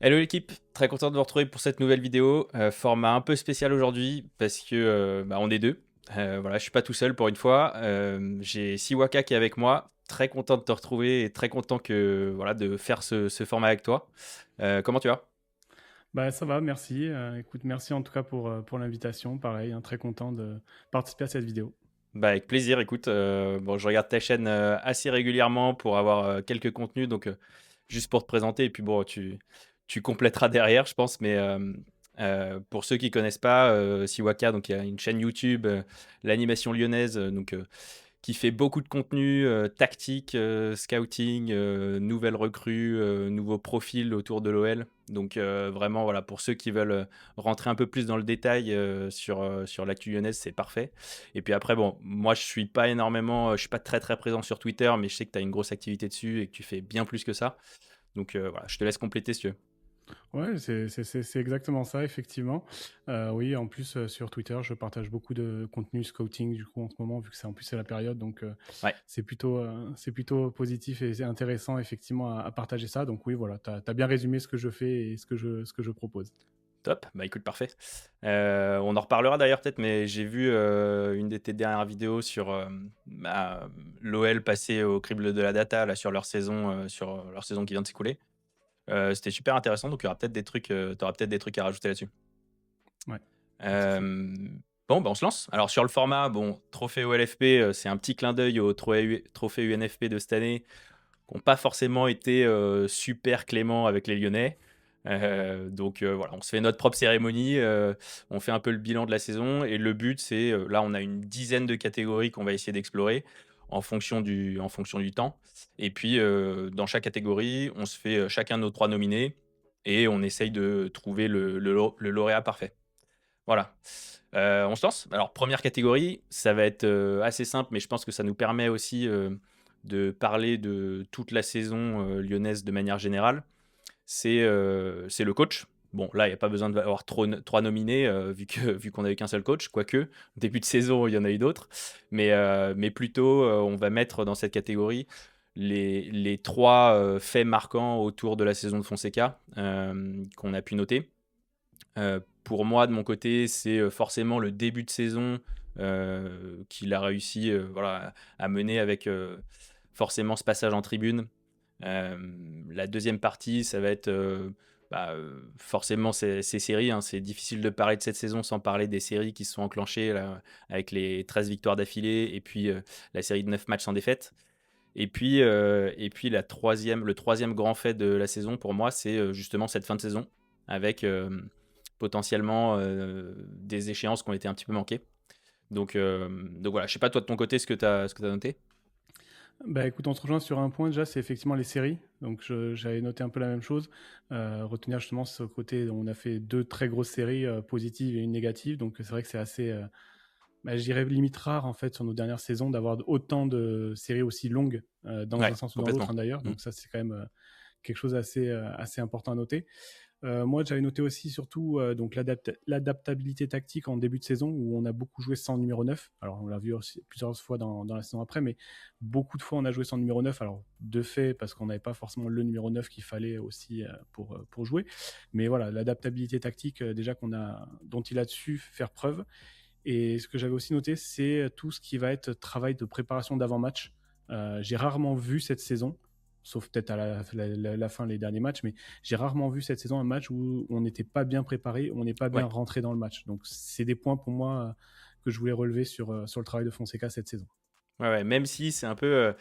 Hello l'équipe, très content de vous retrouver pour cette nouvelle vidéo. Format un peu spécial aujourd'hui parce que on est deux. Voilà, je suis pas tout seul pour une fois. J'ai Siwaka qui est avec moi. Très content de te retrouver et très content de faire ce format avec toi. Comment tu vas? Bah, ça va, merci. Écoute, merci en tout cas pour l'invitation. Pareil, hein, très content de participer à cette vidéo. Bah avec plaisir. Écoute, je regarde ta chaîne assez régulièrement pour avoir quelques contenus, donc juste pour te présenter et puis bon, tu compléteras derrière, je pense. Mais pour ceux qui connaissent pas, Siwaka, donc il y a une chaîne YouTube, l'animation lyonnaise, qui fait beaucoup de contenu tactique, scouting, nouvelles recrues, nouveaux profils autour de l'OL. Donc vraiment, voilà, pour ceux qui veulent rentrer un peu plus dans le détail sur l'actu lyonnaise, c'est parfait. Et puis après, bon, moi, je suis pas très très présent sur Twitter, mais je sais que tu as une grosse activité dessus et que tu fais bien plus que ça. Donc voilà, je te laisse compléter si tu veux. Ouais, c'est exactement ça, effectivement. Oui, en plus, sur Twitter, je partage beaucoup de contenu scouting, du coup, en ce moment, vu que c'est en plus c'est la période. Donc, Ouais. c'est plutôt positif et c'est intéressant, effectivement, à partager ça. Donc, oui, voilà, tu as bien résumé ce que je fais et ce que je propose. Top, bah écoute, parfait. On en reparlera d'ailleurs peut-être, mais j'ai vu une de tes dernières vidéos sur l'OL passer au crible de la data là, sur leur saison qui vient de s'écouler. C'était super intéressant, donc il y aura peut-être des trucs, t'auras peut-être des trucs à rajouter là-dessus. Ouais, pas de souci. Euh, bon, bah on se lance. Alors sur le format, bon, trophée OLFP, c'est un petit clin d'œil au trophée UNFP de cette année, qui n'ont pas forcément été super cléments avec les Lyonnais. Donc voilà, on se fait notre propre cérémonie, on fait un peu le bilan de la saison et le but c'est, là on a une dizaine de catégories qu'on va essayer d'explorer en fonction du temps. Et puis dans chaque catégorie, on se fait chacun nos trois nominés et on essaye de trouver le lauréat parfait. Voilà. On se lance. Alors, première catégorie, ça va être assez simple, mais je pense que ça nous permet aussi de parler de toute la saison lyonnaise de manière générale. C'est le coach. Bon, là, il n'y a pas besoin d'avoir trois nominés, vu qu'on n'avait qu'un seul coach, quoique, début de saison, il y en a eu d'autres. Mais plutôt, on va mettre dans cette catégorie les trois faits marquants autour de la saison de Fonseca qu'on a pu noter. Pour moi, de mon côté, c'est forcément le début de saison qu'il a réussi à mener avec forcément ce passage en tribune. La deuxième partie, ça va être forcément ces séries, hein. C'est difficile de parler de cette saison sans parler des séries qui se sont enclenchées là, avec les 13 victoires d'affilée et puis la série de 9 matchs sans défaite. Et puis le troisième grand fait de la saison pour moi, c'est justement cette fin de saison avec potentiellement des échéances qui ont été un petit peu manquées. Donc voilà, je sais pas toi de ton côté ce que tu as noté. Bah écoute, on se rejoint sur un point déjà, c'est effectivement les séries. Donc j'avais noté un peu la même chose. Retenir justement ce côté, on a fait deux très grosses séries positives et une négative. Donc c'est vrai que c'est assez, je dirais limite rare en fait sur nos dernières saisons d'avoir autant de séries aussi longues dans un Ouais, sens ou dans l'autre, complètement. hein, d'ailleurs. Mm. Donc ça c'est quand même quelque chose assez important à noter. Moi, j'avais noté aussi surtout donc l'adaptabilité tactique en début de saison où on a beaucoup joué sans numéro 9. Alors, on l'a vu aussi plusieurs fois dans la saison après, mais beaucoup de fois on a joué sans numéro 9. Alors, de fait, parce qu'on n'avait pas forcément le numéro 9 qu'il fallait aussi pour jouer. Mais voilà, l'adaptabilité tactique déjà dont il a su faire preuve. Et ce que j'avais aussi noté, c'est tout ce qui va être travail de préparation d'avant-match. J'ai rarement vu cette saison, sauf peut-être à la fin, les derniers matchs, mais j'ai rarement vu cette saison un match où on n'était pas bien préparé, on n'est pas bien Ouais. rentré dans le match. Donc c'est des points pour moi que je voulais relever sur le travail de Fonseca cette saison. Ouais, ouais, même si c'est un peu.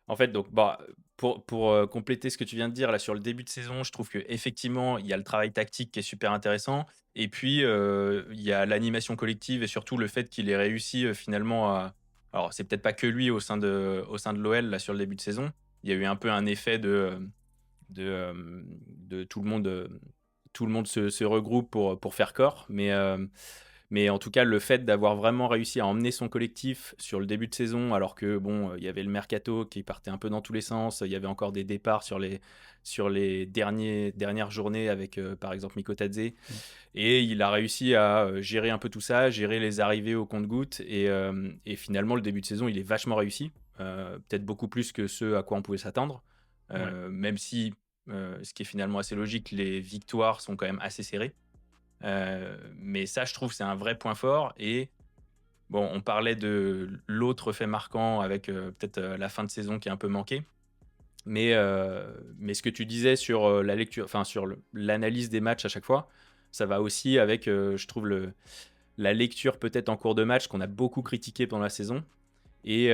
En fait, donc, bah, pour compléter ce que tu viens de dire là sur le début de saison, je trouve que effectivement il y a le travail tactique qui est super intéressant. Et puis, il y a l'animation collective et surtout le fait qu'il ait réussi finalement à. Alors, c'est peut-être pas que lui au sein de l'OL là sur le début de saison. Il y a eu un peu un effet de tout le monde se regroupe pour faire corps. Mais en tout cas, le fait d'avoir vraiment réussi à emmener son collectif sur le début de saison, alors que bon, il y avait le mercato qui partait un peu dans tous les sens, il y avait encore des départs sur les dernières journées avec par exemple Mikotadze, Mm. et il a réussi à gérer un peu tout ça, gérer les arrivées au compte-gouttes, et finalement le début de saison il est vachement réussi, peut-être beaucoup plus que ce à quoi on pouvait s'attendre, Ouais. même si ce qui est finalement assez logique. Les victoires sont quand même assez serrées. Mais ça, je trouve, c'est un vrai point fort. Et bon, on parlait de l'autre fait marquant avec peut-être la fin de saison qui est un peu manquée. Mais ce que tu disais sur la lecture, enfin sur l'analyse des matchs à chaque fois, ça va aussi avec, je trouve, la lecture peut-être en cours de match qu'on a beaucoup critiqué pendant la saison et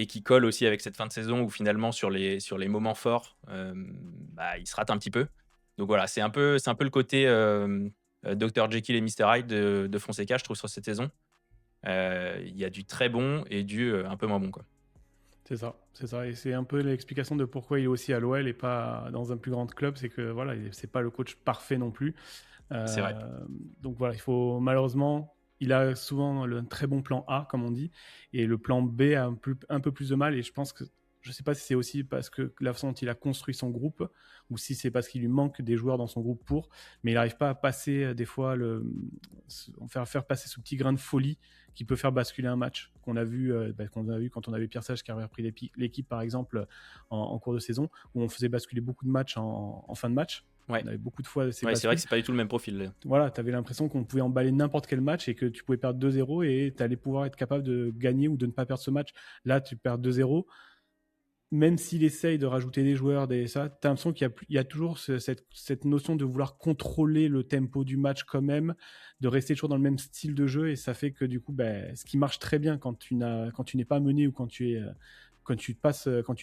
qui colle aussi avec cette fin de saison où finalement sur les moments forts, bah, il se rate un petit peu. Donc voilà, c'est un peu le côté Dr Jekyll et Mr Hyde de Fonseca, je trouve, sur cette saison. Il y a du très bon et du un peu moins bon, quoi. C'est ça. Et c'est un peu l'explication de pourquoi il est aussi à l'OL et pas dans un plus grand club. C'est que voilà, c'est pas le coach parfait non plus. C'est vrai. Euh, donc voilà, il faut malheureusement, il a souvent un très bon plan A, comme on dit, et le plan B a un peu plus de mal. Et je pense que je sais pas si c'est aussi parce que la façon dont il a construit son groupe, ou si c'est parce qu'il lui manque des joueurs dans son groupe mais il n'arrive pas à passer des fois faire passer ce petit grain de folie qui peut faire basculer un match qu'on a vu quand on avait Pierre Sage qui avait repris l'équipe par exemple en cours de saison, où on faisait basculer beaucoup de matchs en fin de match. Ouais. On avait beaucoup de fois ces Ouais, c'est vrai que bascules. c'est pas du tout le même profil, là. Voilà, tu avais l'impression qu'on pouvait emballer n'importe quel match et que tu pouvais perdre 2-0 et tu allais pouvoir être capable de gagner ou de ne pas perdre ce match. Là, tu perds 2-0. Même s'il essaye de rajouter des joueurs, tu as l'impression qu'il y a toujours cette notion de vouloir contrôler le tempo du match quand même, de rester toujours dans le même style de jeu. Et ça fait que du coup, ce qui marche très bien quand tu n'es pas mené ou quand tu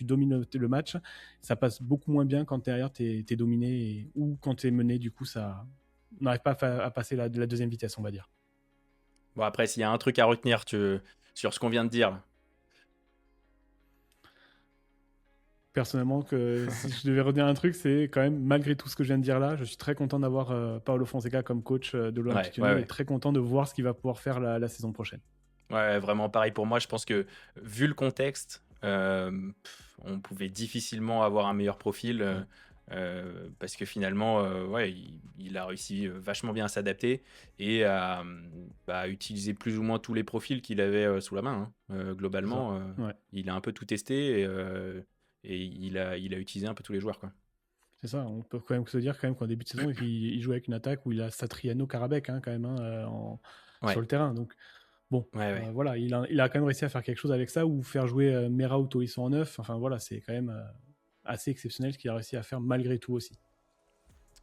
domines le match, ça passe beaucoup moins bien quand derrière tu es dominé ou quand tu es mené. Du coup, ça n'arrive pas à passer la deuxième vitesse, on va dire. Bon, après, s'il y a un truc à retenir sur ce qu'on vient de dire. Personnellement, que si je devais retenir un truc, c'est quand même, malgré tout ce que je viens de dire là, je suis très content d'avoir Paulo Fonseca comme coach de Ouais, l'Olympique ouais, Lyonnais et ouais. très content de voir ce qu'il va pouvoir faire la saison prochaine. Ouais, vraiment pareil pour moi. Je pense que vu le contexte, on pouvait difficilement avoir un meilleur profil parce que finalement, ouais, il a réussi vachement bien à s'adapter et à utiliser plus ou moins tous les profils qu'il avait sous la main, hein. C'est ça. Globalement, Ouais. il a un peu tout testé et il a utilisé un peu tous les joueurs, quoi. C'est ça. On peut quand même se dire quand même qu'en début de saison, il joue avec une attaque où il a Satriano Karabek quand même sur Ouais, le terrain. Donc bon, ouais, ouais. voilà, il a quand même réussi à faire quelque chose avec ça ou faire jouer Mera ou Tolisso en neuf. Enfin voilà, c'est quand même assez exceptionnel ce qu'il a réussi à faire malgré tout aussi.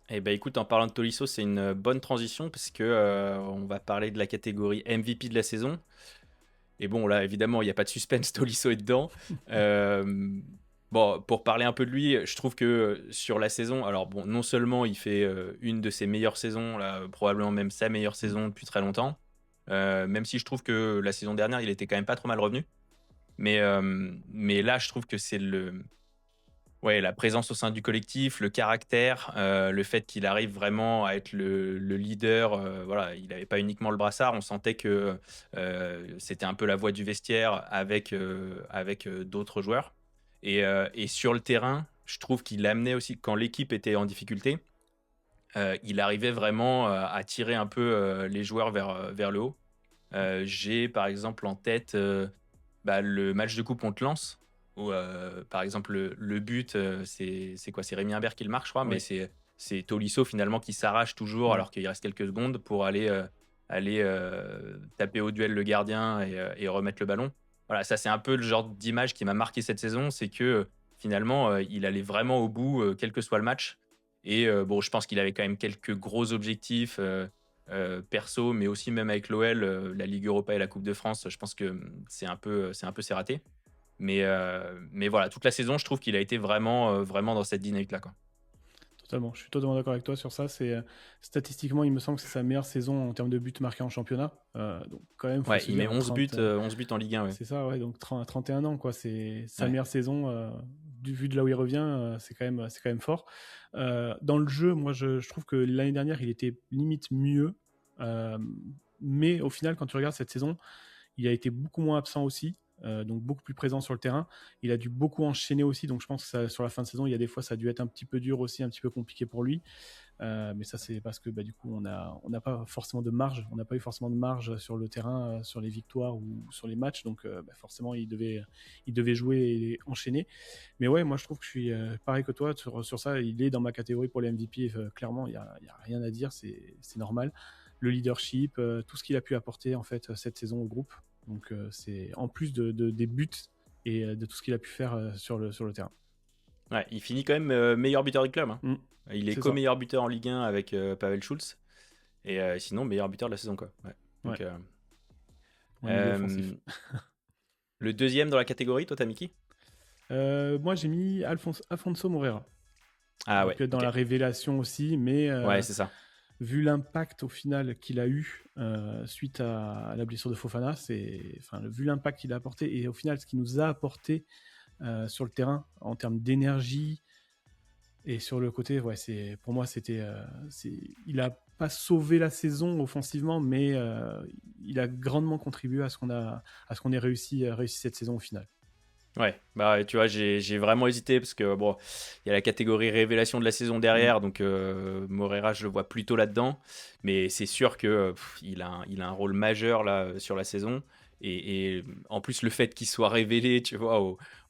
Eh ben écoute, en parlant de Tolisso, c'est une bonne transition parce que on va parler de la catégorie MVP de la saison. Et bon, là, évidemment, il n'y a pas de suspense, Tolisso est dedans. Bon, pour parler un peu de lui, je trouve que sur la saison, alors bon, non seulement il fait une de ses meilleures saisons, là, probablement même sa meilleure saison depuis très longtemps, même si je trouve que la saison dernière, il était quand même pas trop mal revenu. Mais là, je trouve que c'est ouais, la présence au sein du collectif, le caractère, le fait qu'il arrive vraiment à être le leader. Voilà, il n'avait pas uniquement le brassard, on sentait que c'était un peu la voix du vestiaire avec d'autres joueurs. Et sur le terrain, je trouve qu'il amenait aussi, quand l'équipe était en difficulté, il arrivait vraiment à tirer un peu les joueurs vers le haut. J'ai par exemple en tête bah, le match de coupe contre Lens, où par exemple le but, c'est quoi? C'est Rémi Imbert qui le marque, je crois, mais Oui, c'est Tolisso finalement qui s'arrache toujours ouais. alors qu'il reste quelques secondes pour aller taper au duel le gardien et remettre le ballon. Voilà, ça c'est un peu le genre d'image qui m'a marqué cette saison, c'est que finalement il allait vraiment au bout, quel que soit le match. Et bon, je pense qu'il avait quand même quelques gros objectifs perso, mais aussi même avec l'OL, la Ligue Europa et la Coupe de France, je pense que c'est raté. Mais voilà, toute la saison, je trouve qu'il a été vraiment dans cette dynamique-là, quoi. Totalement, je suis totalement d'accord avec toi sur ça. Statistiquement, il me semble que c'est sa meilleure saison en termes de buts marqués en championnat. Donc quand même, faut Ouais, se il met dire 11 buts en Ligue 1, ouais. c'est ça, ouais. Donc 31 ans, quoi. C'est sa Ouais. meilleure saison. Du vu de là où il revient, c'est quand même fort. Dans le jeu, moi, je trouve que l'année dernière, il était limite mieux. Euh, mais au final, quand tu regardes cette saison, il a été beaucoup moins absent aussi. donc beaucoup plus présent sur le terrain. Il a dû beaucoup enchaîner aussi, donc je pense que sur la fin de saison, il y a des fois, ça a dû être un petit peu dur aussi, un petit peu compliqué pour lui. Mais ça, c'est parce que du coup, on n'a pas forcément de marge, on n'a pas eu forcément de marge sur le terrain, sur les victoires ou sur les matchs, donc forcément, il devait jouer et enchaîner. Mais ouais, moi, je trouve que je suis pareil que toi sur ça. Il est dans ma catégorie pour les MVP, clairement, il y a rien à dire, c'est normal. Le leadership, tout ce qu'il a pu apporter en fait cette saison au groupe. Donc c'est en plus des buts et de tout ce qu'il a pu faire sur le terrain. Ouais, il finit quand même meilleur buteur du club, hein. Mm, Il est c'est ça. co-meilleur buteur en Ligue 1 avec Pavel Schulz. Et sinon, meilleur buteur de la saison, quoi. Ouais. Ouais, Donc, pour un milieu offensif. euh, le deuxième dans la catégorie, toi, t'as mis qui? Moi, j'ai mis Afonso Moreira. Ah Donc, ouais, dans ok. la révélation aussi, mais Ouais, c'est ça. vu l'impact au final qu'il a eu suite à la blessure de Fofana, vu l'impact qu'il a apporté et au final ce qu'il nous a apporté sur le terrain en termes d'énergie et sur le côté, ouais, pour moi il a pas sauvé la saison offensivement, mais il a grandement contribué à ce qu'on ait réussi cette saison au final. Ouais, bah tu vois, j'ai vraiment hésité parce que bon, il y a la catégorie révélation de la saison Mm. derrière, donc Morera, je le vois plutôt là-dedans. Mais c'est sûr que il a un rôle majeur là sur la saison. Et en plus, le fait qu'il soit révélé, tu vois,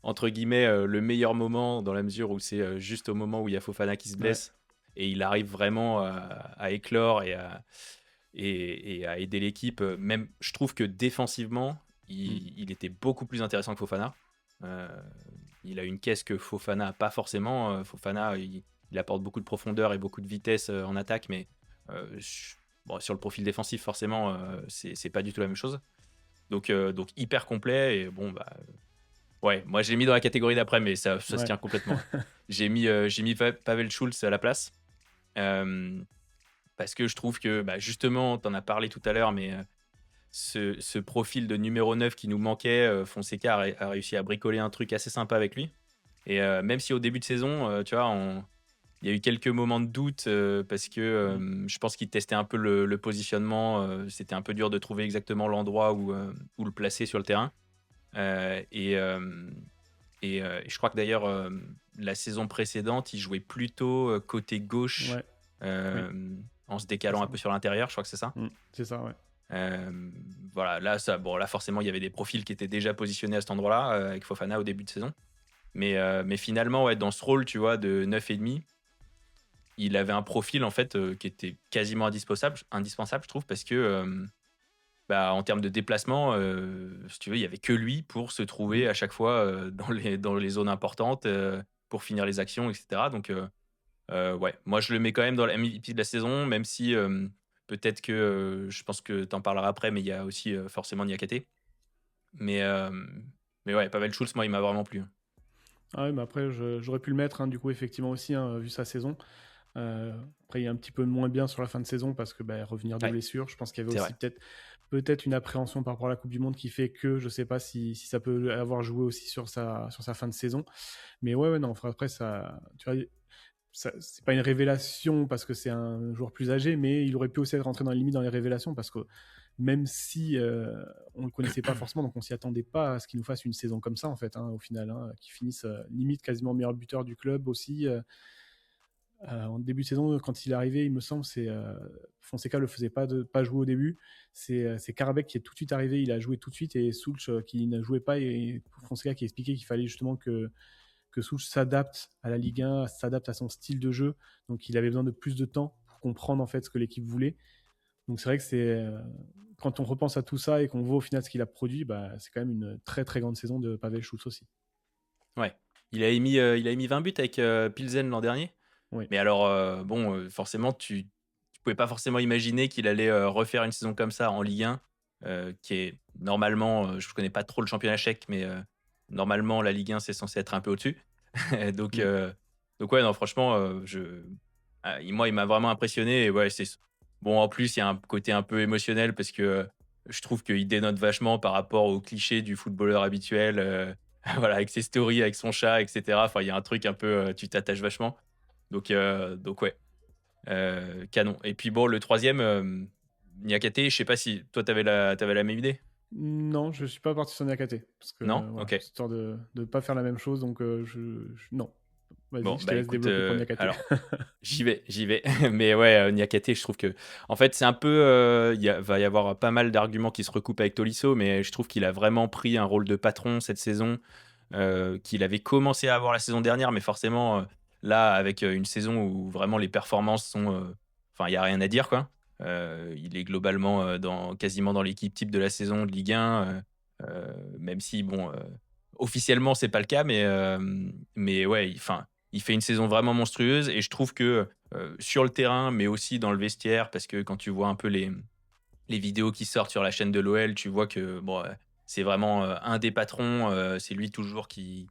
entre guillemets, le meilleur moment, dans la mesure où c'est juste au moment où il y a Fofana qui se Ouais. blesse, et il arrive vraiment à éclore et à aider l'équipe. Même, je trouve que défensivement, Mm. il était beaucoup plus intéressant que Fofana. Euh, il a une caisse que Fofana n'a pas forcément. Fofana, il apporte beaucoup de profondeur et beaucoup de vitesse en attaque, mais bon, sur le profil défensif, forcément, c'est pas du tout la même chose. Donc hyper complet. Et bon, bah, ouais, moi je l'ai mis dans la catégorie d'après, mais ça se Ouais. tient complètement, hein. J'ai mis Pavel Schulz à la place. euh, Parce que je trouve que, bah, justement, tu en as parlé tout à l'heure, mais ce profil de numéro 9 qui nous manquait, Fonseca a réussi à bricoler un truc assez sympa avec lui. Et même si au début de saison, tu vois, il y a eu quelques moments de doute parce que Mm. je pense qu'il testait un peu le positionnement. C'était un peu dur de trouver exactement l'endroit où le placer sur le terrain. Euh, et, euh, et je crois que d'ailleurs, la saison précédente, il jouait plutôt côté gauche Ouais. Oui, euh, en se c'est décalant un ça. peu sur l'intérieur, je crois que c'est ça. Mm. C'est ça, ouais. Euh, voilà, là forcément, il y avait des profils qui étaient déjà positionnés à cet endroit-là avec Fofana au début de saison. Mais finalement, ouais, dans ce rôle, tu vois, de 9,5, il avait un profil en fait qui était quasiment indispensable, je trouve, parce que bah, en termes de déplacement, si tu veux, il y avait que lui pour se Mm. trouver à chaque fois dans les zones importantes, pour finir les actions, etc. Donc, ouais, moi je le mets quand même dans la MVP de la saison, même si peut-être que je pense que tu en parleras après, mais il y a aussi forcément Niakate. Mais, euh, mais ouais, Pavel Schulz, moi, il m'a vraiment plu. Ah ouais, mais après, j'aurais pu le mettre, hein, du coup, effectivement aussi, hein, vu sa saison. Après, il est un petit peu moins bien sur la fin de saison parce que revenir de Ouais, blessure, je pense qu'il y avait c'est aussi vrai. peut-être une appréhension par rapport à la Coupe du Monde qui fait que je sais pas si ça peut avoir joué aussi sur sa fin de saison. Mais ouais, non, enfin, après, ça, tu vois, c'est pas une révélation parce que c'est un joueur plus âgé, mais il aurait pu aussi être rentré dans les limites dans les révélations parce que même si on le connaissait pas forcément, donc on s'y attendait pas à ce qu'il nous fasse une saison comme ça en fait, hein, au final, hein, qu'il finisse limite quasiment meilleur buteur du club aussi. En début de saison, quand il est arrivé, il me semble, Fonseca le faisait pas jouer au début. C'est Karabek qui est tout de suite arrivé, il a joué tout de suite et Soulch qui ne jouait pas et Fonseca qui expliquait qu'il fallait justement que Soulch s'adapte à la Ligue 1, s'adapte à son style de jeu. Donc il avait besoin de plus de temps pour comprendre en fait ce que l'équipe voulait. Donc c'est vrai que quand on repense à tout ça et qu'on voit au final ce qu'il a produit, c'est quand même une très très grande saison de Pavel Schulz aussi. Ouais. Il a émis 20 buts avec Pilsen l'an dernier. Oui. Mais alors, bon, forcément, tu pouvais pas forcément imaginer qu'il allait refaire une saison comme ça en Ligue 1, qui est normalement, je connais pas trop le championnat tchèque, mais normalement, la Ligue 1, c'est censé être un peu au-dessus. Donc, Mm. donc ouais, non, franchement, moi, il m'a vraiment impressionné. Et ouais, bon, en plus, il y a un côté un peu émotionnel parce que je trouve qu'il dénote vachement par rapport aux clichés du footballeur habituel. Voilà, avec ses stories, avec son chat, etc. Enfin, il y a un truc un peu, tu t'attaches vachement. Donc ouais, canon. Et puis bon, le troisième, Niakate, je sais pas si toi t'avais la même idée. Non, je suis pas parti sur Niakate. Parce que, Non? voilà, Ok. histoire de ne pas faire la même chose. Donc, non. Vas-y, Bon, je te bah laisse écoute, développer pour Niakate. alors j'y vais. Mais ouais, Niakate, je trouve que, en fait, c'est un peu, va y avoir pas mal d'arguments qui se recoupent avec Tolisso, mais je trouve qu'il a vraiment pris un rôle de patron cette saison, qu'il avait commencé à avoir la saison dernière, mais forcément, là, avec une saison où vraiment les performances sont, enfin, il y a rien à dire, quoi. Il est globalement quasiment dans l'équipe type de la saison de Ligue 1, même si, bon, officiellement, c'est pas le cas, mais ouais, enfin, il fait une saison vraiment monstrueuse et je trouve que sur le terrain, mais aussi dans le vestiaire, parce que quand tu vois un peu les vidéos qui sortent sur la chaîne de l'OL, tu vois que bon, c'est vraiment un des patrons, c'est lui toujours qui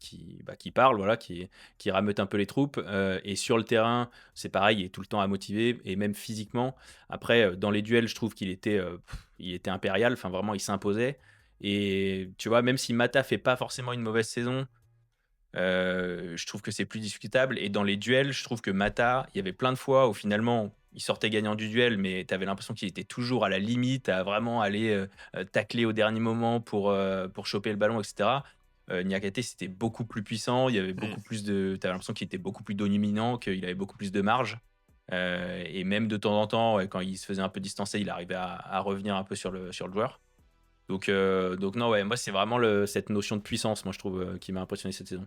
parle, voilà, qui rameute un peu les troupes. Et sur le terrain, c'est pareil, il est tout le temps à motiver, et même physiquement. Après, dans les duels, je trouve il était impérial, enfin vraiment, il s'imposait. Et tu vois, même si Mata fait pas forcément une mauvaise saison, je trouve que c'est plus discutable et dans les duels, je trouve que Mata, il y avait plein de fois où finalement, il sortait gagnant du duel, mais tu avais l'impression qu'il était toujours à la limite, à vraiment aller, tacler au dernier moment pour choper le ballon et cetera. Niakate, c'était beaucoup plus puissant, il y avait Mm. beaucoup plus de tu avais l'impression qu'il était beaucoup plus dominant, qu'il avait beaucoup plus de marge, et même de temps en temps, ouais, quand il se faisait un peu distancer, il arrivait à revenir un peu sur le joueur. Donc non, ouais, moi, c'est vraiment cette notion de puissance, moi, je trouve, qui m'a impressionné cette saison.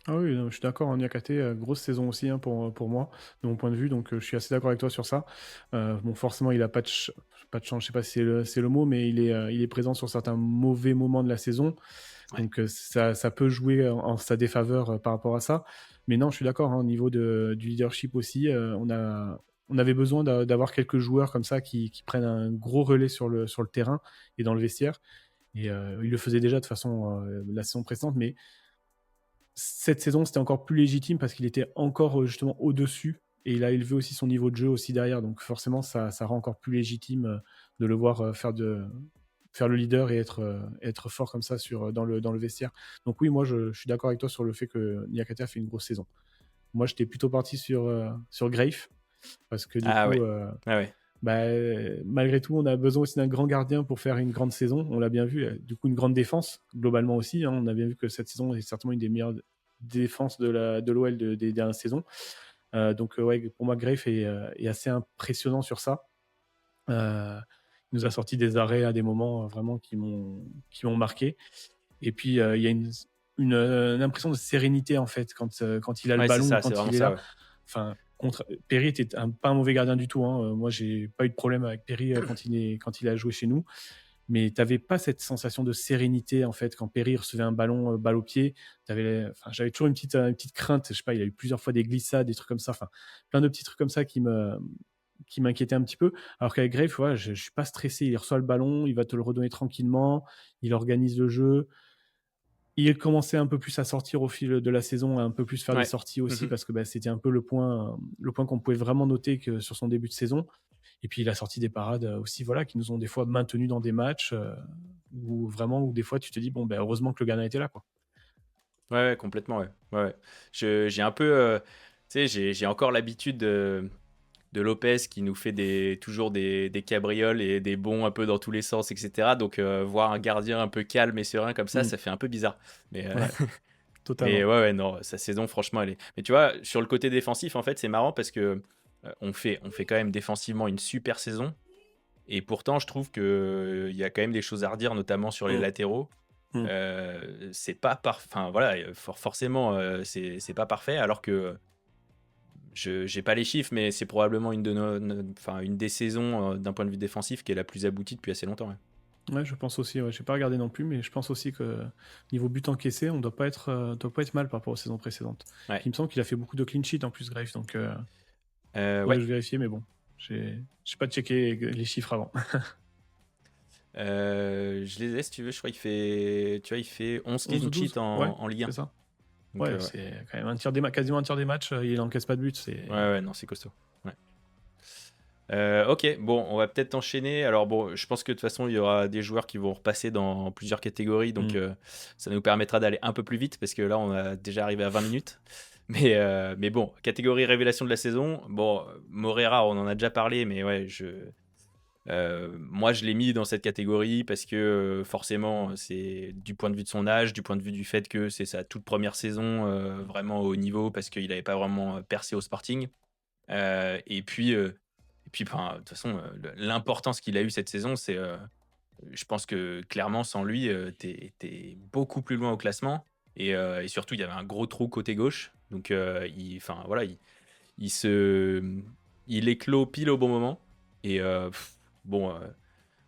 Ah oui, non, je suis d'accord, en Niakate, grosse saison aussi, hein, pour moi, de mon point de vue, donc je suis assez d'accord avec toi sur ça. Bon, forcément, il a pas de chance, je sais pas si c'est le mot, mais il est présent sur certains mauvais moments de la saison, Ouais. donc ça peut jouer en sa défaveur par rapport à ça. Mais non, je suis d'accord, hein, au niveau du leadership aussi, on avait besoin d'avoir quelques joueurs comme ça qui prennent un gros relais sur le terrain et dans le vestiaire. Et il le faisait déjà de façon la saison précédente, mais cette saison, c'était encore plus légitime parce qu'il était encore justement au-dessus et il a élevé aussi son niveau de jeu aussi derrière. Donc forcément, ça rend encore plus légitime de le voir faire le leader et être fort comme ça dans le vestiaire. Donc oui, moi, je suis d'accord avec toi sur le fait que Niakate a fait une grosse saison. Moi, j'étais plutôt parti sur Grafe parce que du Ah coup, ouais. Ah ouais. bah, malgré tout, on a besoin aussi d'un grand gardien pour faire une grande saison. On l'a bien vu. Du coup, une grande défense, globalement aussi, hein. On a bien vu que cette saison est certainement une des meilleures défenses de l'OL des dernières saisons. Donc, ouais, pour moi, Grafe est assez impressionnant sur ça. Il nous a sorti des arrêts à des moments vraiment qui m'ont marqué. Et puis, il y a une impression de sérénité, en fait, quand il a le Ouais, c'est ballon ou ça, c'est quand vraiment il est ça, là. ouais. Enfin, Perry était pas un mauvais gardien du tout, hein. Moi, j'ai pas eu de problème avec Perry quand il a joué chez nous. Mais tu n'avais pas cette sensation de sérénité, en fait, quand Perry recevait un ballon, balle au pied. J'avais toujours une petite crainte. Je sais pas, il a eu plusieurs fois des glissades, des trucs comme ça. Enfin, plein de petits trucs comme ça qui m'inquiétaient un petit peu. Alors qu'avec Grave, ouais, je suis pas stressé. Il reçoit le ballon, il va te le redonner tranquillement, il organise le jeu. Il commençait un peu plus à sortir au fil de la saison, à un peu plus faire des Ouais. sorties aussi, Mmh. parce que bah, c'était un peu le point qu'on pouvait vraiment noter que sur son début de saison. Et puis il a sorti des parades aussi, voilà, qui nous ont des fois maintenus dans des matchs où des fois tu te dis bon ben heureusement que le gardien était là, quoi. Ouais, ouais, complètement, ouais. Ouais, ouais. J'ai un peu, tu sais, j'ai encore l'habitude de Lopez qui nous fait toujours des cabrioles et des bonds un peu dans tous les sens, et cetera. Donc voir un gardien un peu calme et serein comme Mm. ça fait un peu bizarre. Mais Ouais, mais totalement. ouais, ouais, non, sa saison, franchement, elle est. Mais tu vois, sur le côté défensif, en fait, c'est marrant parce que on fait quand même défensivement une super saison. Et pourtant, je trouve qu'il y a quand même des choses à redire, notamment sur les Mm. latéraux. Mm. C'est pas parfait. Enfin, voilà, forcément, c'est pas parfait. Alors que je j'ai pas les chiffres, mais c'est probablement enfin, une des saisons d'un point de vue défensif qui est la plus aboutie depuis assez longtemps, ouais. Ouais, je pense aussi. Ouais, j'ai pas regardé non plus, mais je pense aussi que niveau but encaissé, on doit pas être mal par rapport aux saisons précédentes. Ouais. Puis il me semble qu'il a fait beaucoup de clean sheet en plus, Graves, donc faudrait Ouais. que je vérifie, mais bon, j'ai pas checké les chiffres avant. Je les ai, si tu veux. Je crois il fait 11 11 clean ou 12, sheets ouais, en Ligue c'est 1. ça. Donc, Ouais, ouais. c'est quand même quasiment un tiers des matchs, il encaisse pas de but. Ouais, ouais, non, c'est costaud. Ouais. Ok, bon, on va peut-être enchaîner. Alors bon, je pense que de toute façon, il y aura des joueurs qui vont repasser dans plusieurs catégories, donc Mm. ça nous permettra d'aller un peu plus vite, parce que là, on a déjà arrivé à 20 minutes. Mais bon, catégorie révélation de la saison. Bon, Morera, on en a déjà parlé, mais ouais, Moi, je l'ai mis dans cette catégorie parce que forcément, c'est du point de vue de son âge, du point de vue du fait que c'est sa toute première saison vraiment au haut niveau parce qu'il n'avait pas vraiment percé au Sporting. Et puis, enfin, de toute façon, l'importance qu'il a eu cette saison, je pense que clairement, sans lui, t'es beaucoup plus loin au classement. Et surtout, il y avait un gros trou côté gauche. Donc, enfin, voilà, il se, il éclot pile au bon moment. Et bon,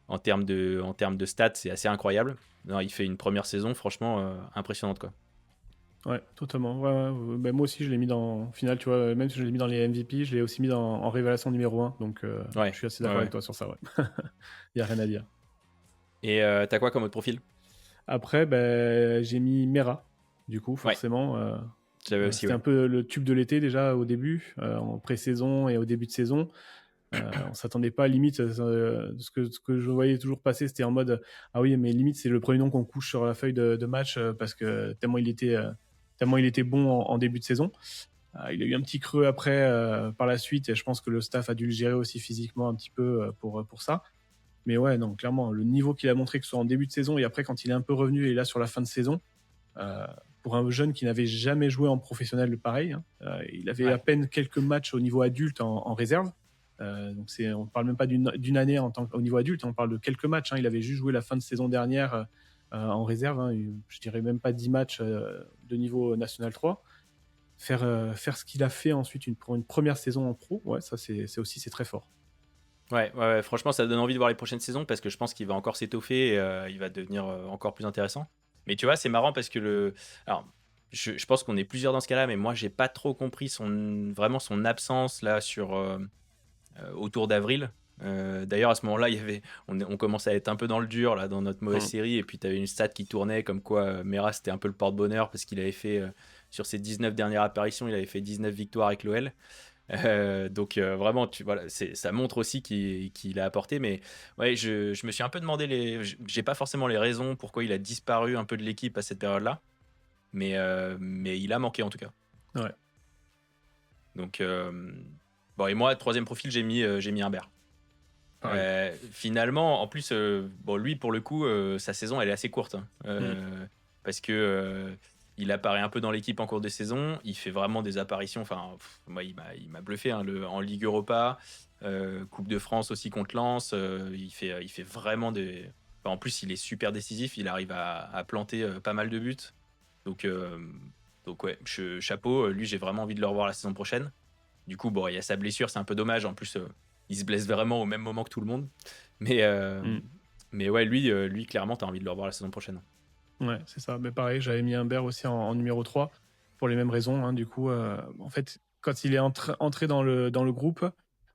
en termes de stats, c'est assez incroyable. Non, il fait une première saison, franchement, impressionnante, quoi. Ouais, totalement. Ouais, ouais, bah, moi aussi, je l'ai mis dans. Au final, tu vois, même si je l'ai mis dans les MVP, je l'ai aussi mis en révélation numéro un. Donc, je Ouais, suis assez ouais, d'accord avec ouais. toi sur ça, ouais. Il n'y a rien à dire. Et t'as quoi comme autre profil? Après, ben, j'ai mis Mera, du coup, Ouais, forcément. j'avais aussi, C'était ouais. un peu le tube de l'été déjà au début, en pré-saison et au début de saison. On s'attendait pas, limite, ce que je voyais toujours passer, c'était en mode ah oui, mais limite, c'est le premier nom qu'on couche sur la feuille de match parce que tellement il était bon en début de saison. Il a eu un petit creux après par la suite et je pense que le staff a dû le gérer aussi physiquement un petit peu pour ça. Mais ouais, non, clairement, le niveau qu'il a montré, que ce soit en début de saison et après quand il est un peu revenu et là sur la fin de saison, euh, pour un jeune qui n'avait jamais joué en professionnel pareil, hein, il avait à Ouais. peine quelques matchs au niveau adulte en réserve. Donc on ne parle même pas d'une année au niveau adulte, on parle de quelques matchs, hein. Il avait juste joué la fin de saison dernière en réserve, hein. Je dirais même pas 10 matchs de niveau National 3. Faire ce qu'il a fait ensuite pour une première saison en pro, ouais, ça c'est très fort. Ouais, ouais, ouais, franchement, ça donne envie de voir les prochaines saisons parce que je pense qu'il va encore s'étoffer et il va devenir encore plus intéressant. Mais tu vois, c'est marrant parce que Alors, je pense qu'on est plusieurs dans ce cas-là, mais moi, j'ai pas trop compris vraiment son absence là autour d'avril. D'ailleurs, à ce moment-là, on commençait à être un peu dans le dur là, dans notre mauvaise Mm. série. Et puis, tu avais une stat qui tournait comme quoi Mera, c'était un peu le porte-bonheur parce qu'il avait fait, sur ses 19 dernières apparitions, il avait fait 19 victoires avec l'OL. Donc vraiment, voilà, ça montre aussi qu'il a apporté. Mais ouais, je me suis un peu demandé j'ai pas forcément les raisons pourquoi il a disparu un peu de l'équipe à cette période-là, mais il a manqué en tout cas. Ouais, Donc bon, et moi, troisième profil, j'ai mis Humbert. pareil. Finalement, en plus, bon, lui pour le coup, sa saison elle est assez courte, hein. Mm. Parce que il apparaît un peu dans l'équipe en cours de saison, il fait vraiment des apparitions. Enfin, moi, il m'a bluffé, hein, en Ligue Europa, Coupe de France aussi contre Lens. Il fait vraiment des. Enfin, en plus, il est super décisif, il arrive à planter pas mal de buts. Donc, euh, donc ouais, chapeau. Lui, j'ai vraiment envie de le revoir la saison prochaine. Du coup, bon, il y a sa blessure, c'est un peu dommage. En plus, il se blesse vraiment au même moment que tout le monde. Mais, euh, Mm. mais ouais, lui clairement, tu as envie de le revoir la saison prochaine. Ouais, c'est ça. Mais pareil, j'avais mis Humbert aussi en numéro 3 pour les mêmes raisons, hein. Du coup, en fait, quand il est entré dans le groupe,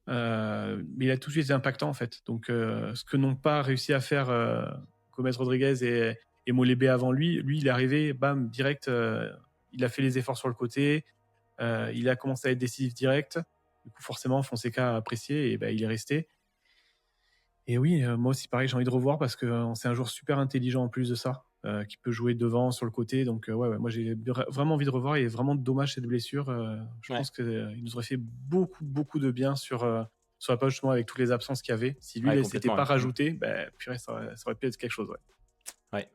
il a tout de suite été impactant, en fait. Donc, ce que n'ont pas réussi à faire Gomez Rodriguez et Molébé avant lui, il est arrivé, bam, direct, il a fait les efforts sur le côté, il a commencé à être décisif direct. Du coup, forcément, Fonseca a apprécié et ben, il est resté. Et oui, moi aussi, pareil, j'ai envie de revoir parce que c'est un joueur super intelligent en plus de ça, qui peut jouer devant, sur le côté. Donc, ouais, ouais, moi, j'ai vraiment envie de revoir et vraiment dommage cette blessure. Je Ouais, pense qu'il nous aurait fait beaucoup, beaucoup de bien sur la page, justement, avec toutes les absences qu'il y avait. Si lui, ouais, ne s'était complètement. pas Ouais. rajouté, ben, purée, ça aurait pu être quelque chose, ouais. Ouais.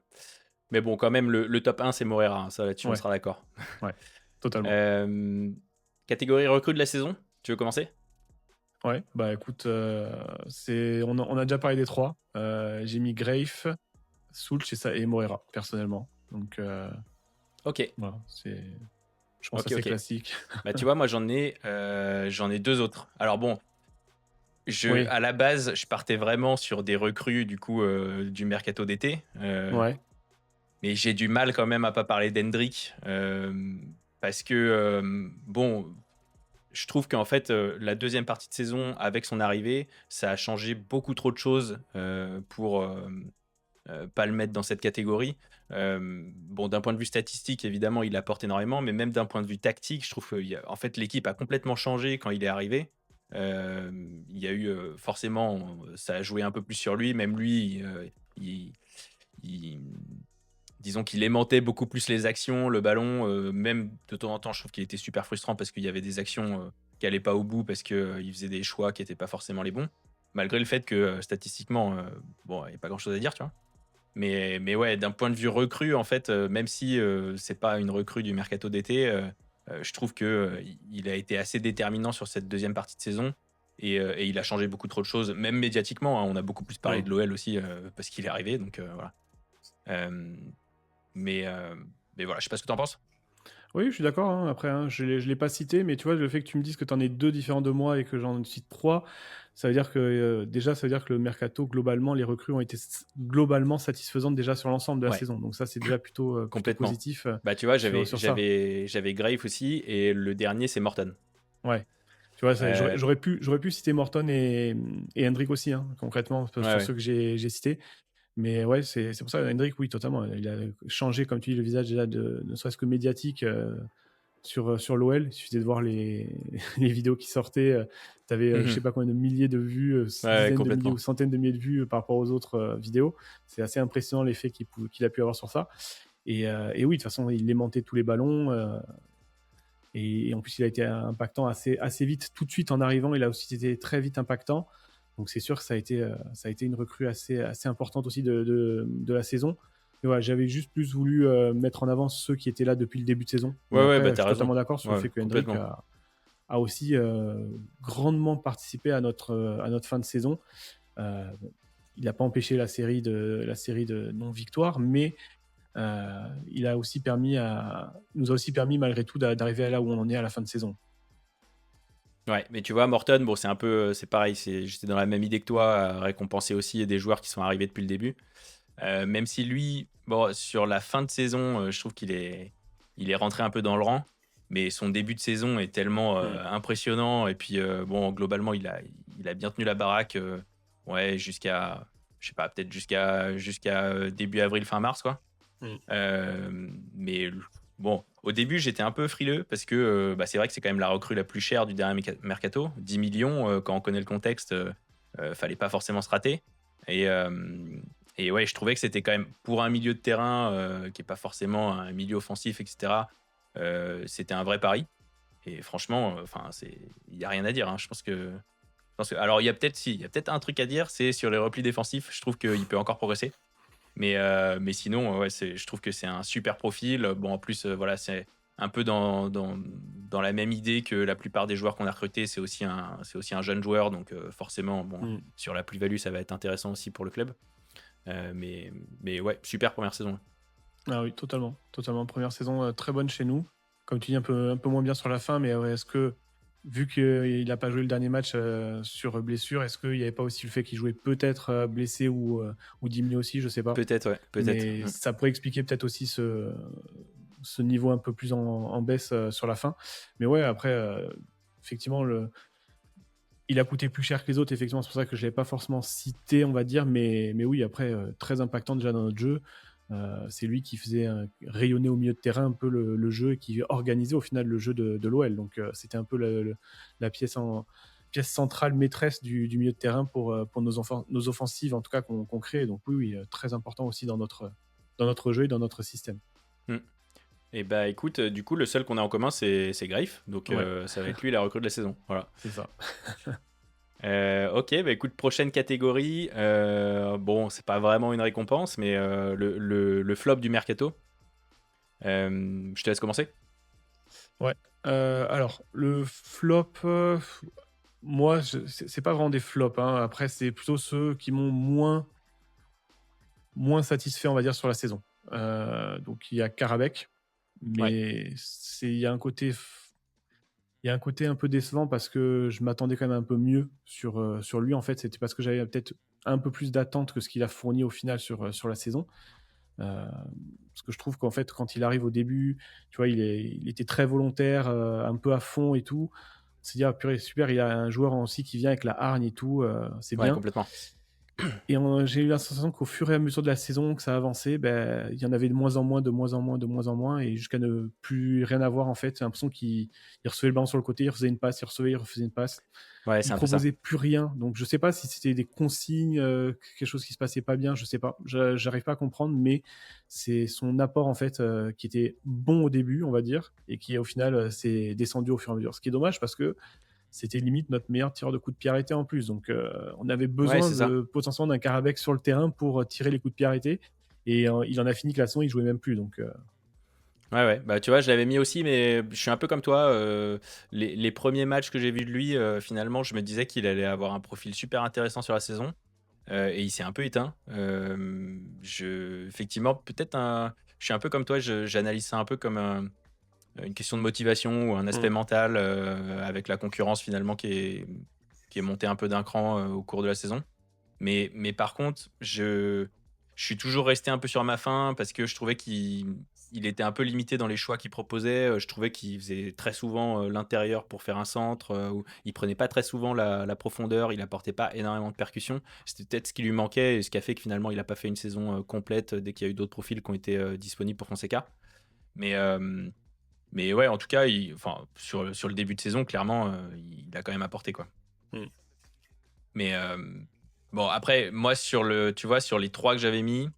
Mais bon, quand même, le top 1, c'est Morera, hein, ça là-dessus, on Ouais, sera d'accord. ouais, totalement. Euh, Catégorie recrue de la saison, tu veux commencer? Ouais, bah écoute, on a déjà parlé des trois. J'ai mis Grafe, Soulch et Moreira, personnellement. Donc, Ok, voilà, je pense ok, assez ok. classique. Bah, tu vois, moi, j'en ai deux autres. Alors bon, Oui, à la base, je partais vraiment sur des recrues du coup du mercato d'été. ouais. Mais j'ai du mal quand même à pas parler d'Hendrick parce que bon, je trouve qu'en fait la deuxième partie de saison avec son arrivée, ça a changé beaucoup trop de choses pour pas le mettre dans cette catégorie. Bon, d'un point de vue statistique, évidemment, il apporte énormément, mais même d'un point de vue tactique, je trouve que en fait l'équipe a complètement changé quand il est arrivé. Il y a eu forcément, ça a joué un peu plus sur lui, même lui, il, il- disons qu'il aimantait beaucoup plus les actions, le ballon, même de temps en temps, je trouve qu'il était super frustrant parce qu'il y avait des actions qui n'allaient pas au bout parce qu'il faisait des choix qui n'étaient pas forcément les bons. malgré le fait que statistiquement, bon, il n'y a pas grand-chose à dire, tu vois. Mais ouais, d'un point de vue recrue, en fait, même si c'est pas une recrue du mercato d'été, je trouve que il a été assez déterminant sur cette deuxième partie de saison et il a changé beaucoup trop de choses, même médiatiquement, hein. On a beaucoup plus parlé Mmh. de l'OL aussi parce qu'il est arrivé, donc voilà. Euh, mais, euh, mais voilà, je sais pas ce que tu en penses. Oui, je suis d'accord, hein. Après, hein, je l'ai pas cité, mais tu vois, le fait que tu me dises que tu en es 2 différents de moi et que j'en cite 3, ça veut dire que, déjà, ça veut dire que le mercato, globalement, les recrues ont été globalement satisfaisantes déjà sur l'ensemble de la Ouais, saison. Donc ça, c'est déjà plutôt complètement. positif, Bah, tu vois, sur ça. j'avais Graif aussi et le dernier, c'est Morton. Ouais. Tu vois, Euh, j'aurais pu citer Morton et Hendrick aussi, hein, concrètement, ouais, sur ouais. ceux que j'ai cités. Mais ouais, c'est pour ça, Hendrick, oui, totalement. Il a changé, comme tu dis, le visage déjà, ne serait-ce que médiatique, sur l'OL. Il suffisait de voir les, les vidéos qui sortaient. Tu avais, je sais Mhm. pas combien de milliers de vues, Ouais, ouais, dizaines de milliers ou complètement. centaines de milliers de vues par rapport aux autres vidéos. C'est assez impressionnant l'effet qu'il a pu avoir sur ça. Et oui, de toute façon, il aimantait tous les ballons. Et en plus, il a été impactant assez vite. Tout de suite en arrivant, il a aussi été très vite impactant. Donc c'est sûr que ça a été une recrue assez importante aussi de la saison. Mais voilà, j'avais juste plus voulu mettre en avant ceux qui étaient là depuis le début de saison. Mais Ouais, ouais, bah après, je t'as suis raison. totalement d'accord sur le Ouais, fait que Hendrick complètement. a aussi grandement participé à notre fin de saison. Bon, il n'a pas empêché la série de non-victoire, mais nous a aussi permis malgré tout d'arriver à là où on en est à la fin de saison. Ouais, mais tu vois, Morton, bon, c'est un peu, c'est pareil, j'étais dans la même idée que toi, à récompenser aussi des joueurs qui sont arrivés depuis le début. Même si lui, bon, sur la fin de saison, je trouve il est rentré un peu dans le rang, mais son début de saison est tellement Mm. impressionnant. Et puis, bon, globalement, il a bien tenu la baraque, ouais, je sais pas, peut-être jusqu'à début avril, fin mars, quoi. Mm. Mais bon, au début, j'étais un peu frileux parce que bah, c'est vrai que c'est quand même la recrue la plus chère du dernier mercato. 10 millions, quand on connaît le contexte, fallait pas forcément se rater. Et, euh, et ouais, je trouvais que c'était quand même pour un milieu de terrain qui est pas forcément un milieu offensif, etc. C'était un vrai pari. Et franchement, enfin, il y a rien à dire, hein. Alors, il y a peut-être un truc à dire, c'est sur les replis défensifs. Je trouve qu'il peut encore progresser. Mais sinon, ouais, je trouve que c'est un super profil. Bon, en plus, voilà, c'est un peu dans la même idée que la plupart des joueurs qu'on a recrutés. C'est aussi un jeune joueur. Donc, forcément, bon, Mm. sur la plus-value, ça va être intéressant aussi pour le club. Mais ouais, super première saison. Ah oui, totalement. Totalement. Première saison très bonne chez nous. Comme tu dis, un peu moins bien sur la fin, mais ouais, est-ce que, vu qu'il n'a pas joué le dernier match sur blessure, est-ce qu'il n'y avait pas aussi le fait qu'il jouait peut-être blessé ou diminué aussi, je sais pas. Peut-être, ouais, peut-être. Mais ça pourrait expliquer peut-être aussi ce niveau un peu plus en baisse sur la fin. Mais ouais, après, effectivement, il a coûté plus cher que les autres, effectivement, c'est pour ça que je ne l'ai pas forcément cité, on va dire, mais oui, après, très impactant déjà dans notre jeu. C'est lui qui faisait rayonner au milieu de terrain un peu le jeu et qui organisait au final le jeu de l'OL. Donc c'était un peu la pièce centrale maîtresse du milieu de terrain pour nos offensives, en tout cas qu'on crée. Donc oui, très important aussi dans notre jeu et dans notre système. Mm. Et bah écoute, du coup, le seul qu'on a en commun, c'est Greif. Donc, Ouais, ça va être lui la recrue de la saison. Voilà. c'est ça. Ok, bah écoute, prochaine catégorie. Bon, c'est pas vraiment une récompense, mais le flop du mercato. Je te laisse commencer. Ouais. Alors, le flop, moi, c'est pas vraiment des flops, hein. Après, c'est plutôt ceux qui m'ont moins satisfait, on va dire, sur la saison. Donc, il y a Karabekh, Ouais, mais il y a un côté un peu décevant parce que je m'attendais quand même un peu mieux sur lui. En fait, c'était parce que j'avais peut-être un peu plus d'attente que ce qu'il a fourni au final sur la saison. Parce que je trouve qu'en fait, quand il arrive au début, tu vois, il était très volontaire, un peu à fond et tout. On s'est dit, ah purée, super, il y a un joueur aussi qui vient avec la hargne et tout, c'est ouais, bien. complètement. Et j'ai eu la sensation qu'au fur et à mesure de la saison, que ça avançait, ben, il y en avait de moins en moins, de moins en moins, de moins en moins, et jusqu'à ne plus rien avoir en fait. J'ai l'impression qu'il recevait le ballon sur le côté, il refaisait une passe, il recevait, il refaisait une passe. Ouais, Il c'est un peu ça. proposait plus rien. Donc je sais pas si c'était des consignes, quelque chose qui se passait pas bien, je sais pas. J'arrive pas à comprendre, mais c'est son apport en fait qui était bon au début, on va dire, et qui au final s'est descendu au fur et à mesure. Ce qui est dommage parce que c'était limite notre meilleur tireur de coups de pied arrêtés en plus. Donc, on avait Ouais, besoin c'est ça. potentiellement d'un Karabekh sur le terrain pour tirer les coups de pied arrêtés. Et il en a fini que la saison, il jouait même plus. Donc, Ouais, ouais. Bah, tu vois, je l'avais mis aussi, mais je suis un peu comme toi. Les premiers matchs que j'ai vus de lui, finalement, je me disais qu'il allait avoir un profil super intéressant sur la saison. Et il s'est un peu éteint. Effectivement, peut-être je suis un peu comme toi, j'analyse ça un peu comme une question de motivation ou un aspect Mm. mental avec la concurrence finalement qui est montée un peu d'un cran au cours de la saison. Mais par contre, je suis toujours resté un peu sur ma faim parce que je trouvais qu'il était un peu limité dans les choix qu'il proposait. Je trouvais qu'il faisait très souvent l'intérieur pour faire un centre, ou il prenait pas très souvent la profondeur, il apportait pas énormément de percussion. C'était peut-être ce qui lui manquait et ce qui a fait que finalement il a pas fait une saison complète dès qu'il y a eu d'autres profils qui ont été disponibles pour Fonseca. Mais, euh, mais ouais, en tout cas, enfin, sur le début de saison, clairement, il a quand même apporté quoi. Mm. Mais bon, après, moi, tu vois, sur les trois que j'avais mis,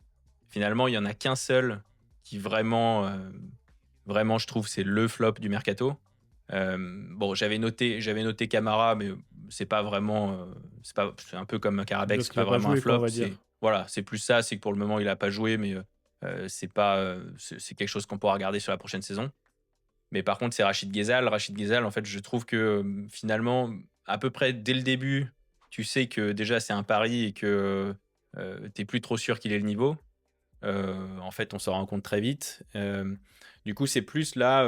finalement, il y en a qu'un seul qui vraiment, je trouve, c'est le flop du mercato. Bon, j'avais noté Camara, mais c'est pas vraiment, c'est un peu comme Karabakh, parce c'est qu'il pas a pas vraiment un joué, quoi, on flop. va C'est dire. voilà, c'est plus ça, c'est que pour le moment, il a pas joué, mais c'est pas, c'est quelque chose qu'on pourra regarder sur la prochaine saison. Mais par contre, c'est Rachid Ghezal. Rachid Ghezal, en fait, je trouve que finalement, à peu près dès le début, tu sais que déjà c'est un pari et que t'es plus trop sûr qu'il ait le niveau. En fait, on s'en rend compte très vite. Du coup, c'est plus là,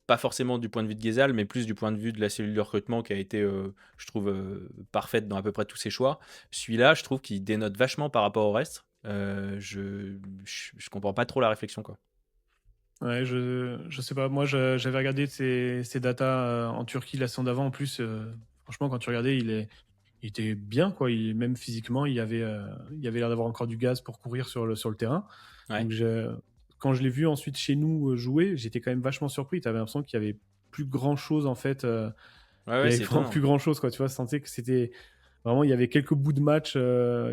pas forcément du point de vue de Ghezal, mais plus du point de vue de la cellule de recrutement qui a été, je trouve, parfaite dans à peu près tous ses choix. Celui-là, je trouve qu'il dénote vachement par rapport au reste. Je comprends pas trop la réflexion, quoi. Ouais, je sais pas. Moi, j'avais regardé ses datas en Turquie la saison d'avant. En plus, franchement, quand tu regardais, il était bien, quoi. Même physiquement, il avait l'air d'avoir encore du gaz pour courir sur le terrain. Ouais, Donc, quand je l'ai vu ensuite chez nous jouer, j'étais quand même vachement surpris. Tu avais l'impression qu'il y avait plus grand chose, en fait. ouais, Il ouais, y avait c'est vraiment étonnant. plus grand chose, quoi. Tu vois, je sentais que c'était vraiment, il y avait quelques bouts de match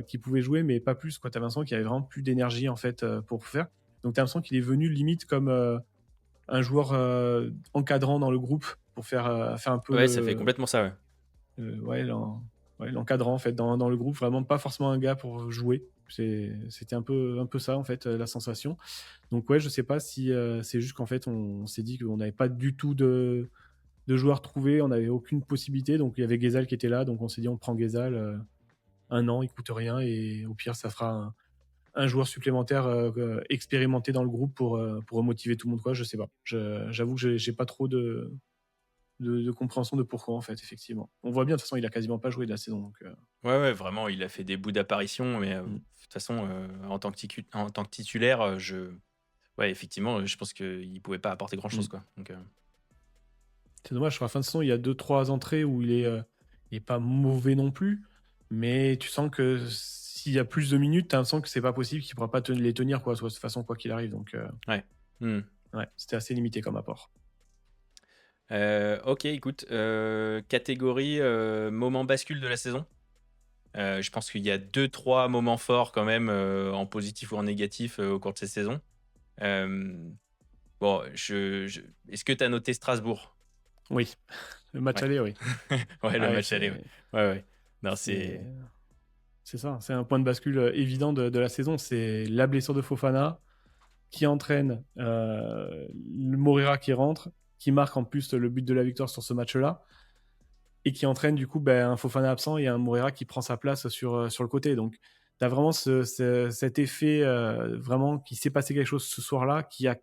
qu'il pouvait jouer, mais pas plus, quoi. Tu avais l'impression qu'il y avait vraiment plus d'énergie, en fait, pour faire. Donc, tu as l'impression qu'il est venu limite comme un joueur encadrant dans le groupe pour faire un peu Ouais, ça fait complètement ça, ouais. ouais, ouais, l'encadrant en fait dans le groupe, vraiment pas forcément un gars pour jouer. C'était un peu ça en fait la sensation. Donc ouais, je sais pas si c'est juste qu'en fait on s'est dit qu'on n'avait pas du tout de joueurs trouvés, on n'avait aucune possibilité. Donc il y avait Ghezal qui était là, donc on s'est dit on prend Ghezal un an, il coûte rien et au pire ça fera un joueur supplémentaire expérimenté dans le groupe pour remotiver tout le monde quoi. Je sais pas. J'avoue que j'ai pas trop de compréhension de pourquoi en fait effectivement. On voit bien de toute façon il a quasiment pas joué de la saison donc Ouais, ouais, vraiment, il a fait des bouts d'apparition, mais de mm. toute façon, en tant que titulaire, ouais, effectivement, je pense qu'il pouvait pas apporter grand-chose, Mm. quoi. Donc, C'est dommage sur la fin de saison il y a 2-3 entrées où il est pas mauvais non plus, mais tu sens que s'il y a plus de minutes t'as l'impression que c'est pas possible qu'il pourra pas les tenir quoi, de toute façon quoi qu'il arrive donc ouais. Hmm. ouais c'était assez limité comme apport. Ok, écoute, catégorie moment bascule de la saison. Je pense qu'il y a deux, trois moments forts quand même, en positif ou en négatif, au cours de cette saison. Euh, bon, est-ce que tu as noté Strasbourg? Oui, le match Ouais. aller oui. Ouais, Ah le ouais, match aller, ouais. Ouais, ouais. Non, c'est c'est. c'est ça, c'est un point de bascule évident de la saison, c'est la blessure de Fofana qui entraîne le Moreira qui rentre, qui marque en plus le but de la victoire sur ce match-là, et qui entraîne du coup un Fofana absent et un Moreira qui prend sa place sur le côté. Donc tu as vraiment cet effet vraiment qui s'est passé quelque chose ce soir-là qui a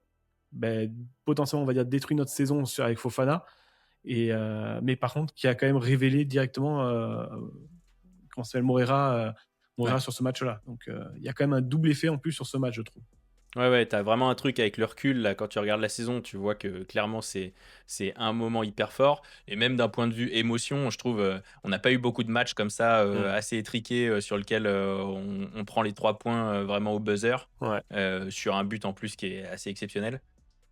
potentiellement, on va dire, détruit notre saison avec Fofana, mais par contre qui a quand même révélé directement comment s'appelle Moreira Ouais. sur ce match-là. Donc il y a quand même un double effet en plus sur ce match, je trouve. Ouais, ouais, t'as vraiment un truc avec le recul, là, quand tu regardes la saison, tu vois que clairement c'est un moment hyper fort. Et même d'un point de vue émotion, je trouve, on n'a pas eu beaucoup de matchs comme ça, Mm. assez étriqués, sur lequel on prend les 3 points vraiment au buzzer, Ouais. sur un but en plus qui est assez exceptionnel.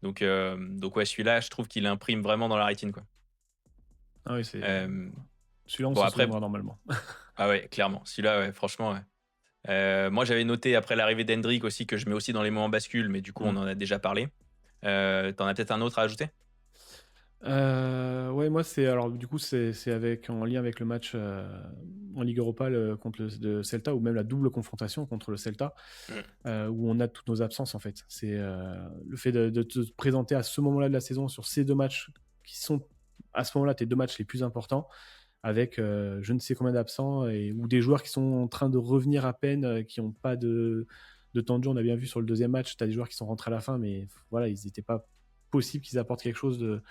Donc ouais, celui-là, je trouve qu'il imprime vraiment dans la rétine, quoi. Ah oui, Euh, celui-là on bon, s'en après, souviendra normalement. ah ouais, clairement, celui-là, ouais, franchement, ouais. Moi, j'avais noté après l'arrivée d'Hendrick aussi que je mets aussi dans les moments bascules, mais du coup, on Mm. en a déjà parlé. T'en as peut-être un autre à ajouter? Ouais, moi, c'est alors du coup, c'est avec en lien avec le match, en Ligue Europa contre le Celta ou même la double confrontation contre le Celta, Mm. où on a toutes nos absences en fait. C'est le fait de te présenter à ce moment-là de la saison sur ces deux matchs qui sont à ce moment-là tes deux matchs les plus importants, avec je ne sais combien d'absents ou des joueurs qui sont en train de revenir à peine, qui n'ont pas de temps de jeu. On a bien vu sur le deuxième match, tu as des joueurs qui sont rentrés à la fin, mais voilà, ils n'étaient pas possible qu'ils apportent quelque chose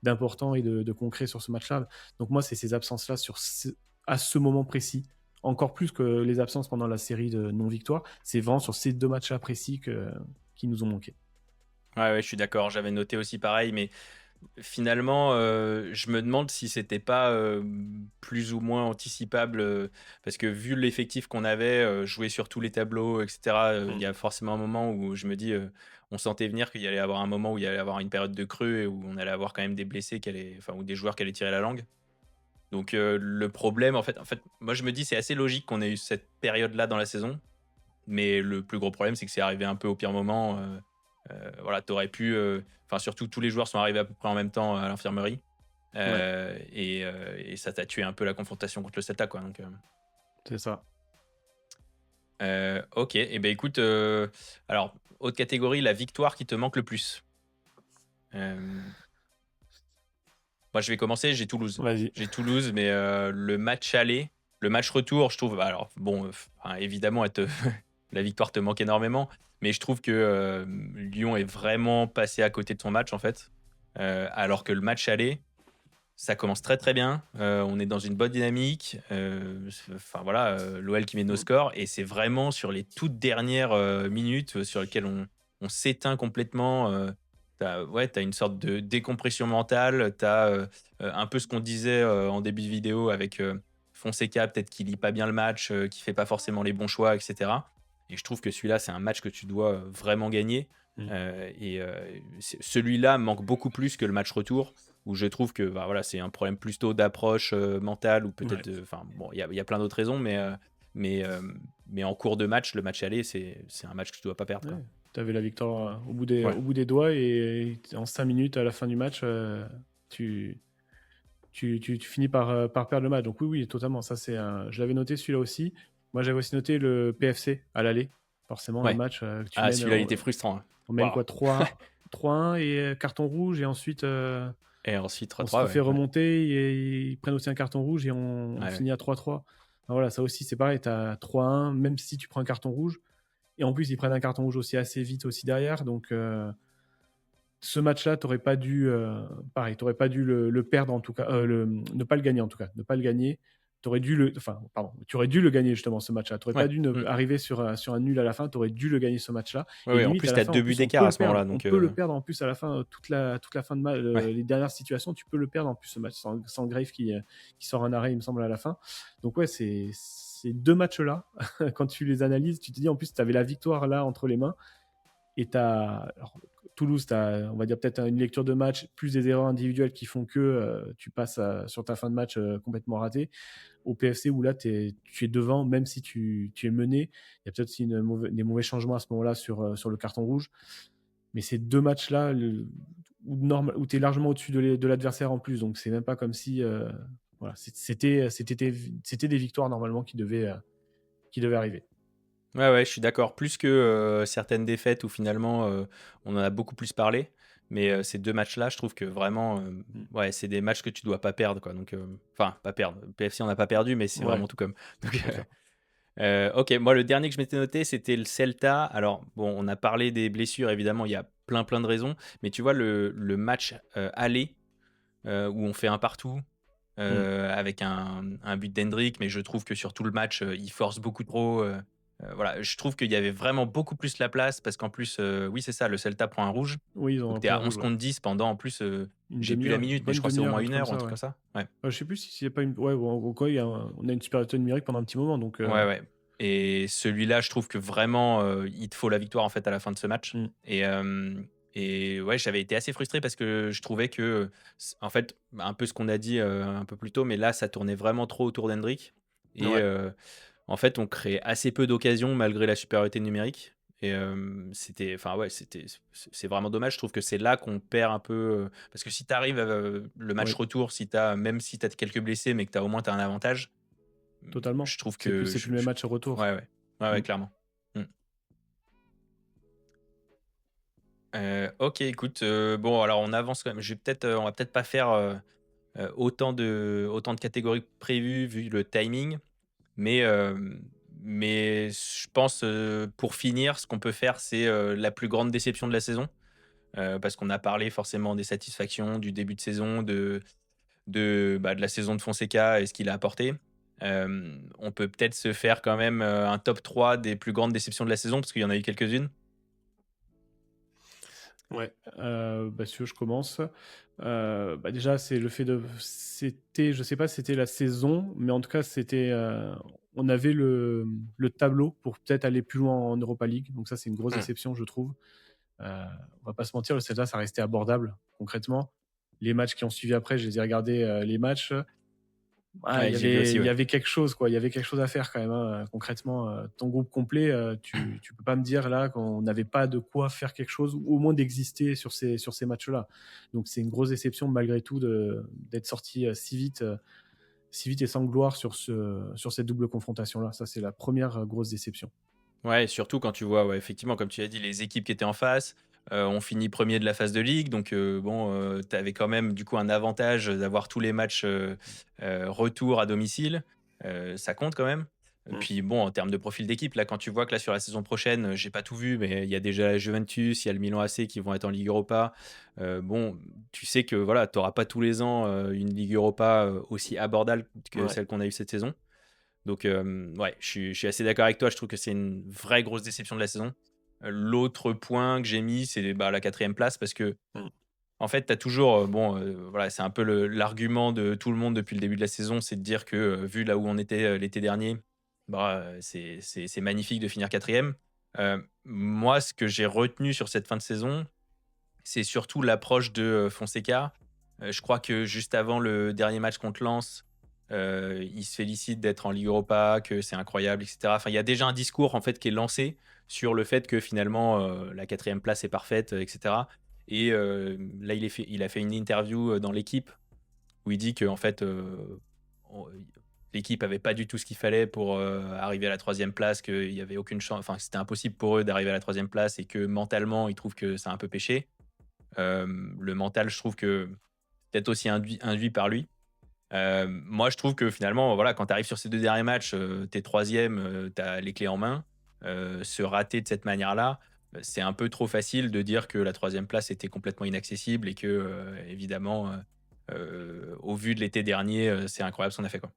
d'important et de concret sur ce match-là. Donc moi, c'est ces absences-là à ce moment précis, encore plus que les absences pendant la série de non-victoires, c'est vraiment sur ces deux matchs-là précis qui nous ont manqué. Ouais, ouais, je suis d'accord. J'avais noté aussi pareil, mais finalement, je me demande si c'était pas plus ou moins anticipable, parce que vu l'effectif qu'on avait, joué sur tous les tableaux, etc., il Mm. y a forcément un moment où je me dis, on sentait venir qu'il y allait avoir un moment où il y allait avoir une période de creux et où on allait avoir quand même des blessés enfin, ou des joueurs qui allaient tirer la langue. Donc le problème, en fait, moi je me dis c'est assez logique qu'on ait eu cette période-là dans la saison, mais le plus gros problème c'est que c'est arrivé un peu au pire moment. Voilà, t'aurais pu, enfin surtout tous les joueurs sont arrivés à peu près en même temps à l'infirmerie. Ouais, Et ça t'a tué un peu la confrontation contre le Celta, quoi. Donc, c'est ça. ok. Et ben écoute, alors autre catégorie, la victoire qui te manque le plus. Euh, Moi, je vais commencer. J'ai Toulouse. Vas-y. J'ai Toulouse, mais le match aller, le match retour, je trouve. Bah, alors bon, enfin, évidemment, la victoire te manque énormément, mais je trouve que Lyon est vraiment passé à côté de son match en fait. Alors que le match aller, ça commence très très bien. On est dans une bonne dynamique. Enfin voilà, l'OL qui met nos Mm. scores. Et c'est vraiment sur les toutes dernières minutes sur lesquelles on s'éteint complètement. Ouais, t'as une sorte de décompression mentale. T'as un peu ce qu'on disait en début de vidéo avec Fonseca, peut-être qu'il lit pas bien le match, qu'il fait pas forcément les bons choix, etc. Et je trouve que celui-là, c'est un match que tu dois vraiment gagner. Mm. Celui-là manque beaucoup plus que le match retour où je trouve que bah, voilà, c'est un problème plutôt d'approche mentale ou peut-être Ouais. de. Enfin, bon, il y a plein d'autres raisons, mais, euh, mais en cours de match, le match aller, c'est un match que tu dois pas perdre. Quoi. Ouais. Tu avais la victoire Ouais. au bout des doigts et en 5 minutes à la fin du match, tu, tu finis par perdre le match. Donc oui, oui, totalement. Ça, je l'avais noté celui-là aussi. Moi, j'avais aussi noté le PFC à l'aller. Forcément, le Ouais. match que tu Ah, mènes, celui-là, il était frustrant. Hein. on mène Waouh. quoi 3-1 et carton rouge. Et ensuite, Et ensuite, on se 3-3, refait ouais. Ouais. remonter et ils prennent aussi un carton rouge et on Ouais, ouais. finit à 3-3. Ben voilà, ça aussi, c'est pareil. Tu as 3-1, même si tu prends un carton rouge. Et en plus, ils prennent un carton rouge aussi assez vite aussi derrière. Donc, ce match-là, t'aurais pas dû, pareil, t'aurais pas dû le perdre en tout cas, ne pas le gagner en tout cas, ne pas le gagner. T'aurais dû enfin, pardon, tu aurais dû le gagner justement ce match-là. T'aurais pas Ouais. dû Mm. arriver sur un nul à la fin. T'aurais dû le gagner ce match-là. Ouais, Et ouais, en limite plus, à la t'as fin, en 2 buts plus, on peut d'écart à le ce perdre. moment-là. On Donc, peut le perdre en plus à la fin, toute la fin de match, ouais. les dernières situations, tu peux le perdre en plus ce match sans Grave qui sort un arrêt, il me semble à la fin. Donc ouais, c'est ces deux matchs-là, quand tu les analyses, tu te dis en plus, tu avais la victoire là entre les mains. Et Toulouse, tu as, on va dire, peut-être une lecture de match, plus des erreurs individuelles qui font que tu passes sur ta fin de match complètement ratée. Au PFC, où là, tu es devant, même si tu es mené, il y a peut-être aussi des mauvais changements à ce moment-là sur le carton rouge. Mais ces deux matchs-là, où tu es largement au-dessus de l'adversaire en plus, donc c'est même pas comme si. Voilà, c'était des victoires normalement qui devaient arriver. Ouais, ouais, je suis d'accord. Plus que certaines défaites où finalement on en a beaucoup plus parlé. Mais ces deux matchs-là, je trouve que vraiment, Mm. ouais, c'est des matchs que tu dois pas perdre, quoi. Donc, enfin, pas perdre. PFC, on n'a pas perdu, mais c'est Ouais, vraiment tout comme. Donc, c'est ça. ok, moi, le dernier que je m'étais noté, c'était le Celta. Alors, bon, on a parlé des blessures, évidemment, il y a plein, plein de raisons. Mais tu vois, le match aller, où on fait un partout, Mm. avec un but d'Hendrick, mais je trouve que sur tout le match, il force beaucoup trop. Voilà, je trouve qu'il y avait vraiment beaucoup plus la place parce qu'en plus, oui, c'est ça, le Celta prend un rouge. Oui, ils ont Donc, un tu es point à 11 rouge, ouais. contre 10 pendant, en plus, Une j'ai plus la demi-heure, une minute, mais je bonne crois que c'est au demi-heure, moins un truc une comme heure ou un ça, truc ouais. comme ça. Ouais, Je sais plus si c'est pas une. Ouais, bon, en quoi, on a une supériorité numérique pendant un petit moment, donc. ouais, ouais. Et celui-là, je trouve que vraiment, il te faut la victoire en fait à la fin de ce match. Mm. Et ouais, j'avais été assez frustré parce que je trouvais que, en fait, un peu ce qu'on a dit un peu plus tôt, mais là, ça tournait vraiment trop autour d'Hendrick. Et Ouais. en fait, on crée assez peu d'occasions malgré la supériorité numérique. Et c'était, enfin ouais, c'est vraiment dommage. Je trouve que c'est là qu'on perd un peu. Parce que si tu arrives le match Oui, retour, même si tu as quelques blessés, mais que au moins tu as un avantage, totalement. je trouve C'est plus, que. c'est plus le même match au retour. Ouais, ouais. Ouais, ouais, Mm. clairement. Mm. Ok, écoute, bon, alors on avance quand même. On va peut-être pas faire autant de catégories prévues vu le timing, mais, mais je pense, pour finir, ce qu'on peut faire, c'est la plus grande déception de la saison. Parce qu'on a parlé forcément des satisfactions du début de saison, de la saison de Fonseca et ce qu'il a apporté. On peut peut-être se faire quand même un top 3 des plus grandes déceptions de la saison, parce qu'il y en a eu quelques-unes. Ouais. Si tu veux, je commence. Déjà, c'est le fait de. C'était, je sais pas si c'était la saison, mais en tout cas, c'était. On avait le tableau pour peut-être aller plus loin en Europa League. Donc, ça, c'est une grosse Hmm. déception, je trouve. On va pas se mentir, le Celta, ça restait abordable, concrètement. Les matchs qui ont suivi après, je les ai regardés, les matchs. Ouais, j'ai vu aussi, Il y ouais. avait quelque chose, quoi. Il y avait quelque chose à faire quand même, hein. Concrètement, ton groupe complet, tu peux pas me dire là qu'on n'avait pas de quoi faire quelque chose, ou au moins d'exister sur ces matchs-là. Donc c'est une grosse déception malgré tout d'être sorti si vite et sans gloire sur cette double confrontation-là. Ça, c'est la première grosse déception. Ouais, surtout quand tu vois, ouais, effectivement, comme tu as dit, les équipes qui étaient en face, ont fini premier de la phase de ligue. Donc, bon, tu avais quand même, du coup, un avantage d'avoir tous les matchs retour à domicile. Ça compte quand même. Et Mm. puis, bon, en termes de profil d'équipe, là, quand tu vois que là, sur la saison prochaine, j'ai pas tout vu, mais il y a déjà la Juventus, il y a le Milan AC qui vont être en Ligue Europa. Bon, tu sais que voilà, tu n'auras pas tous les ans une Ligue Europa aussi abordable que Ouais. celle qu'on a eue cette saison. Donc, ouais, je suis assez d'accord avec toi. Je trouve que c'est une vraie grosse déception de la saison. L'autre point que j'ai mis, c'est la quatrième place parce que, Mm. en fait, tu as toujours, voilà, c'est un peu l'argument de tout le monde depuis le début de la saison, c'est de dire que, vu là où on était l'été dernier, c'est magnifique de finir quatrième. Moi, ce que j'ai retenu sur cette fin de saison, c'est surtout l'approche de Fonseca. Je crois que juste avant le dernier match contre Lens, il se félicite d'être en Ligue Europa, que c'est incroyable, etc. Enfin, il y a déjà un discours en fait qui est lancé sur le fait que finalement la quatrième place est parfaite, etc. Et là, il a fait une interview dans l'équipe où il dit que en fait, on- l'équipe avait pas du tout ce qu'il fallait pour arriver à la troisième place, qu'il y avait aucune chance, enfin, que c'était impossible pour eux d'arriver à la troisième place et que mentalement, il trouve que ça a un peu péché. Le mental, je trouve que peut-être aussi induit par lui. Moi, je trouve que finalement, voilà, quand tu arrives sur ces 2 derniers matchs, tu es 3e, tu as les clés en main. Se rater de cette manière-là, c'est un peu trop facile de dire que la troisième place était complètement inaccessible et que, évidemment, au vu de l'été dernier, c'est incroyable ce qu'on a fait, quoi.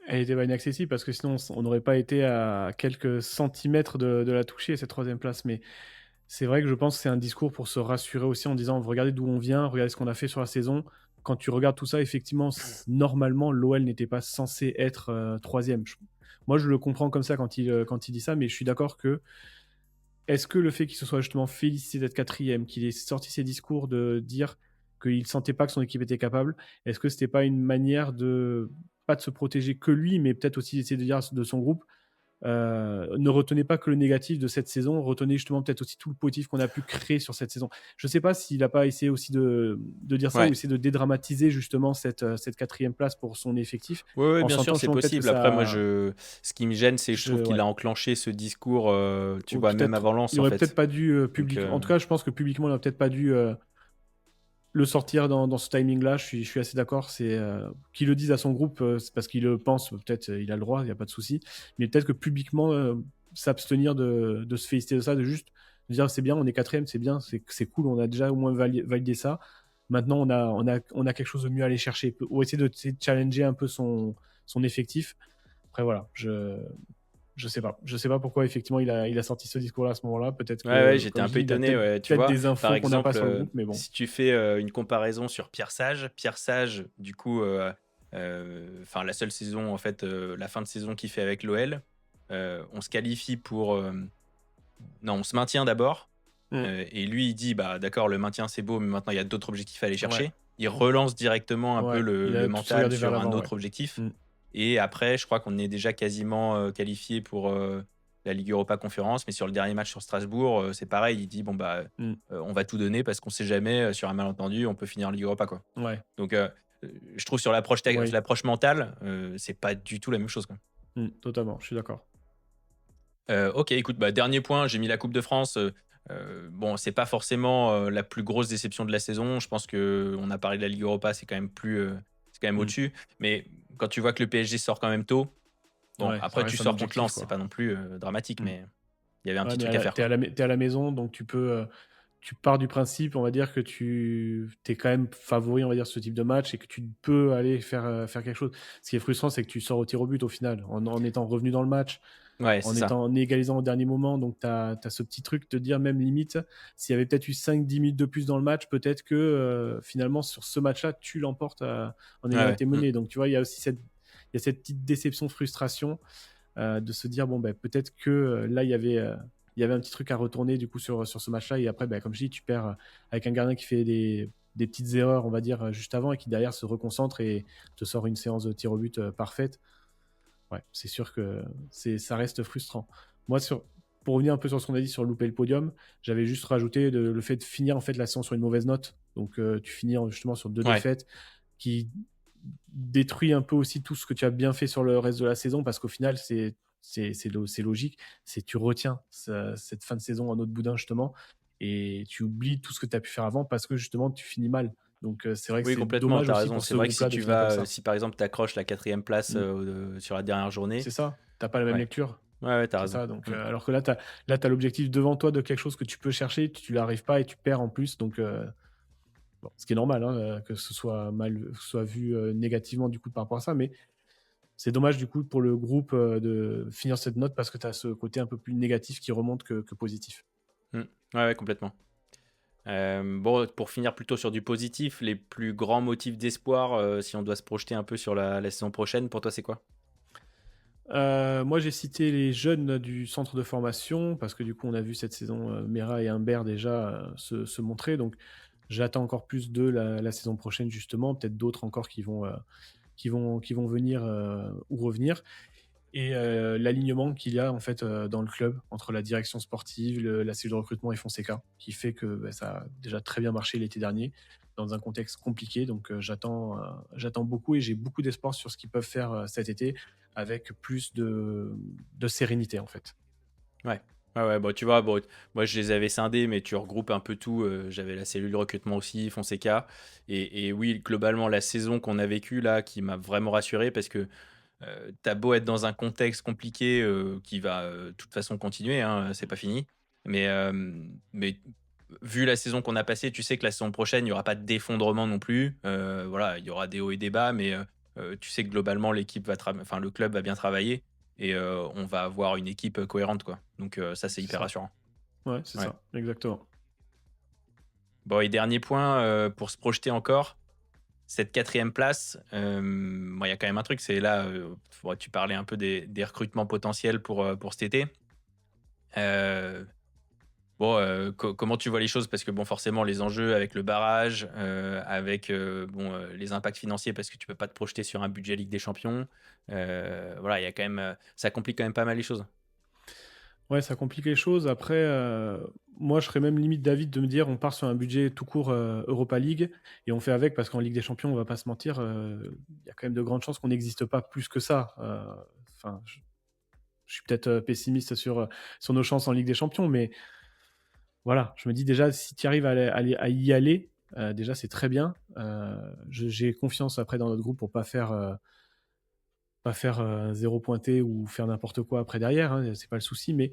Elle était pas inaccessible parce que sinon on n'aurait pas été à quelques centimètres de la toucher, cette troisième place. Mais c'est vrai que je pense que c'est un discours pour se rassurer aussi en disant regardez d'où on vient, regardez ce qu'on a fait sur la saison. Quand tu regardes tout ça, effectivement, normalement, l'OL n'était pas censé être troisième. Moi, je le comprends comme ça quand il dit ça, mais je suis d'accord que est-ce que le fait qu'il se soit justement félicité d'être quatrième, qu'il ait sorti ses discours de dire qu'il ne sentait pas que son équipe était capable, est-ce que c'était pas une manière de, pas de se protéger que lui, mais peut-être aussi d'essayer de dire de son groupe, ne retenez pas que le négatif de cette saison, retenez justement peut-être aussi tout le positif qu'on a pu créer sur cette saison. Je ne sais pas s'il n'a pas essayé aussi de dire ça ou Ouais. essayer de dédramatiser justement cette quatrième place pour son effectif, Oui, ouais, en bien sûr, sentant c'est justement peut-être que possible. Après, moi, ça... ce qui me gêne, c'est je trouve qu'il Ouais. a enclenché ce discours, tu Ou vois, même peut-être, avant Lens, il en aurait peut-être fait. pas dû Donc, publiquement. En tout cas, je pense que publiquement, il aurait peut-être pas dû le sortir dans ce timing-là. Je suis assez d'accord. C'est qu'il le dise à son groupe, c'est parce qu'il le pense. Peut-être il a le droit, il n'y a pas de souci. Mais peut-être que publiquement, s'abstenir de se féliciter de ça, de juste dire c'est bien, on est quatrième, c'est bien, c'est cool, on a déjà au moins validé ça. Maintenant, on a quelque chose de mieux à aller chercher. Ou essayer de challenger un peu son effectif. Après, voilà, je sais pas. Je sais pas pourquoi effectivement il a sorti ce discours-là à ce moment-là. Peut-être ouais, ouais, que, j'étais comme un je peu dis, il a étonné, ouais. Tu peut-être vois, des par infos qu'on n'a pas exemple, sur le groupe, mais bon. si tu fais une comparaison sur Pierre Sage, du coup, enfin, la seule saison, en fait, la fin de saison qu'il fait avec l'OL, on se qualifie pour. Non, on se maintient d'abord. Mm. Et lui, il dit bah, d'accord, le maintien, c'est beau, mais maintenant, il y a d'autres objectifs à aller Ouais, chercher. Il relance directement un peu ouais. Il le a tous mental regardé vers sur un l'avant, ouais. autre objectif. Mm. Et après, je crois qu'on est déjà quasiment qualifié pour. la Ligue Europa Conférence, mais sur le dernier match sur Strasbourg, c'est pareil. Il dit: «Bon, bah, Mmh. on va tout donner parce qu'on sait jamais, sur un malentendu, on peut finir en Ligue Europa, quoi». Ouais. Donc je trouve sur Oui. l'approche mentale, c'est pas du tout la même chose, quoi. Totalement, je suis d'accord. OK, écoute, bah, dernier point, j'ai mis la Coupe de France, bon, c'est pas forcément, la plus grosse déception de la saison. Je pense qu'on a parlé de la Ligue Europa, c'est quand même Mmh. au-dessus. Mais quand tu vois que le PSG sort quand même tôt, bon, Ouais, ça après tu reste un sors contre objectif, Lens, c'est quoi. pas non plus, dramatique, Mmh. mais il y avait un Ouais, petit mais truc à faire, tu es quoi. à la maison, donc tu pars du principe, on va dire, que tu es quand même favori, on va dire, sur ce type de match et que tu peux aller faire quelque chose. Ce qui est frustrant, c'est que tu sors au tir au but au final, en étant revenu dans le match, Ouais, c'est ça. en égalisant au dernier moment. Donc tu as ce petit truc de dire même limite, s'il y avait peut-être eu 5-10 minutes de plus dans le match, peut-être que, finalement sur ce match-là, tu l'emportes, en Ouais, ayant ouais. été Mmh. mené. Donc tu vois, il y a cette petite déception, frustration, de se dire bon ben peut-être que, là il y avait un petit truc à retourner du coup sur ce match-là et après, comme je dis, tu perds, avec un gardien qui fait des petites erreurs, on va dire, juste avant et qui derrière se reconcentre et te sort une séance de tir au but, parfaite. Ouais, c'est sûr que ça reste frustrant. Moi pour revenir un peu sur ce qu'on a dit sur louper le podium, j'avais juste rajouté le fait de finir en fait la séance sur une mauvaise note. Donc, tu finis justement sur 2 Ouais. défaites qui détruit un peu aussi tout ce que tu as bien fait sur le reste de la saison parce qu'au final, c'est logique. C'est tu retiens cette fin de saison en autre boudin justement et tu oublies tout ce que tu as pu faire avant parce que justement tu finis mal. Donc, c'est vrai que Oui, c'est complètement, dommage tu as aussi raison. pour C'est ce vrai que si groupe-là de tu finir comme vas, ça. si par exemple tu accroches la 4e place, Mmh. sur la dernière journée, C'est ça, tu as pas la même ouais. lecture. Ouais, ouais, tu as C'est raison. ça, donc, Mmh. alors que là, tu as l'objectif devant toi de quelque chose que tu peux chercher, tu l'arrives pas et tu perds en plus, donc, bon, ce qui est normal, hein, que ce soit vu, négativement du coup par rapport à ça, mais c'est dommage du coup pour le groupe, de finir cette note parce que tu as ce côté un peu plus négatif qui remonte que positif. Mmh. Ouais, ouais, complètement. Bon, pour finir plutôt sur du positif, les plus grands motifs d'espoir, si on doit se projeter un peu sur la saison prochaine, pour toi, c'est quoi? Moi, j'ai cité les jeunes du centre de formation parce que du coup, on a vu cette saison, Mera et Humbert déjà, se montrer, donc j'attends encore plus d'eux la saison prochaine justement, peut-être d'autres encore qui vont venir, ou revenir et l'alignement qu'il y a en fait, dans le club entre la direction sportive, la cellule de recrutement et Fonseca, qui fait que, ça a déjà très bien marché l'été dernier dans un contexte compliqué. Donc j'attends beaucoup et j'ai beaucoup d'espoir sur ce qu'ils peuvent faire, cet été avec plus de sérénité en fait. Ouais. Ouais, ouais, bah, tu vois, bon, moi, je les avais scindés, mais tu regroupes un peu tout, j'avais la cellule de recrutement aussi, Fonseca et oui, globalement, la saison qu'on a vécue là, qui m'a vraiment rassuré parce que, tu beau être dans un contexte compliqué, qui va, de toute façon continuer, hein, c'est pas fini. Mais vu la saison qu'on a passée, tu sais que la saison prochaine, il y aura pas d'effondrement non plus. Voilà, il y aura des hauts et des bas, mais tu sais que globalement l'équipe enfin le club va bien travailler et on va avoir une équipe, cohérente, quoi. Donc ça, c'est C'est hyper ça. rassurant. Ouais, c'est Ouais. ça, exactement. Bon et dernier point, pour se projeter encore, cette 4e place, moi, il y a quand même un truc, c'est là, bon, tu parlais un peu des recrutements potentiels pour cet été. Heu, bon, comment tu vois les choses? Parce que bon, forcément, les enjeux avec le barrage, avec, bon, les impacts financiers parce que tu peux pas te projeter sur un budget Ligue des Champions. Voilà, il y a quand même, ça complique quand même pas mal les choses. Ouais, ça complique les choses. Après, moi, je serais même limite d'avis de me dire: «On part sur un budget tout court, Europa League et on fait avec» parce qu'en Ligue des Champions, on va pas se mentir, il y a quand même de grandes chances qu'on n'existe pas plus que ça. Enfin, je suis peut-être, pessimiste sur nos chances en Ligue des Champions, mais voilà, je me dis déjà si tu arrives à y aller, déjà c'est très bien. J'ai confiance après dans notre groupe pour pas faire, 0 pointé ou faire n'importe quoi après derrière, hein, c'est pas le souci, mais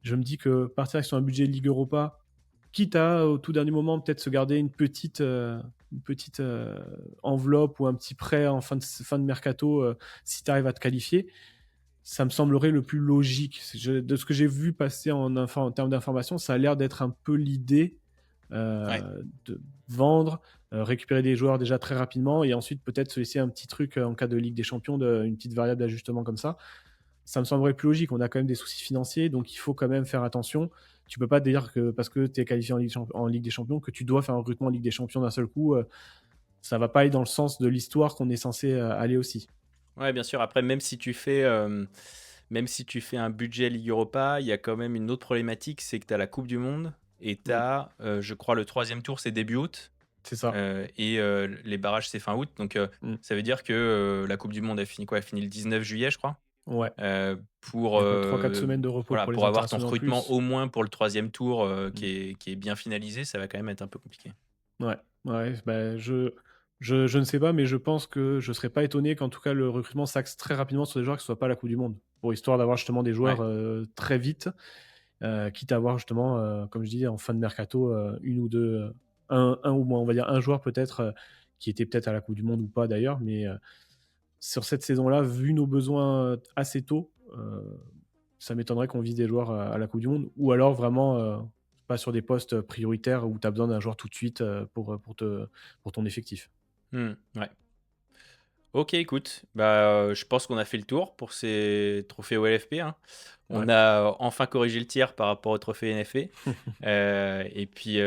je me dis que partir sur un budget Ligue Europa, quitte à, au tout dernier moment, peut-être se garder une petite, enveloppe ou un petit prêt en fin de mercato, si tu arrives à te qualifier, ça me semblerait le plus logique. De ce que j'ai vu passer en termes d'information, ça a l'air d'être un peu l'idée, Ouais. de vendre, récupérer des joueurs déjà très rapidement et ensuite peut-être se laisser un petit truc, en cas de Ligue des Champions, une petite variable d'ajustement comme ça. Ça me semblerait plus logique. On a quand même des soucis financiers, donc il faut quand même faire attention. Tu peux pas te dire que parce que tu es qualifié en Ligue des Champions, que tu dois faire un recrutement en Ligue des Champions d'un seul coup. Ça va pas aller dans le sens de l'histoire qu'on est censé aller aussi. Ouais, bien sûr. Après, même si tu fais, même si tu fais un budget Ligue Europa, il y a quand même une autre problématique, c'est que tu as la Coupe du Monde et tu Mm. as, je crois, le troisième tour, c'est début août, C'est ça. et les barrages, c'est fin août. Donc, Mm. ça veut dire que la Coupe du Monde, elle finit quoi? Elle finit le 19 juillet, je crois. Ouais. Pour, Il y a quoi, 3-4 semaines de repos voilà, pour les pour avoir ton internationaux en recrutement plus. au moins pour le troisième tour, Mm. qui est bien finalisé, ça va quand même être un peu compliqué. Ouais, ouais, bah, je ne sais pas, mais je pense que je serais pas étonné qu'en tout cas le recrutement s'axe très rapidement sur des joueurs qui ne soient pas à la coupe du monde, pour histoire d'avoir justement des joueurs, Ouais. très vite, quitte à avoir justement, comme je dis en fin de mercato, 1 ou 2, un ou moins, on va dire un joueur peut-être, qui était peut-être à la coupe du monde ou pas d'ailleurs, mais, sur cette saison-là, vu nos besoins, assez tôt, ça m'étonnerait qu'on vise des joueurs à la coupe du monde ou alors vraiment, pas sur des postes prioritaires où tu as besoin d'un joueur tout de suite, pour ton effectif. Ouais. OK, écoute, bah, je pense qu'on a fait le tour pour ces trophées OLFP, hein. Ouais. On a enfin corrigé le tir par rapport au trophée NFP, et puis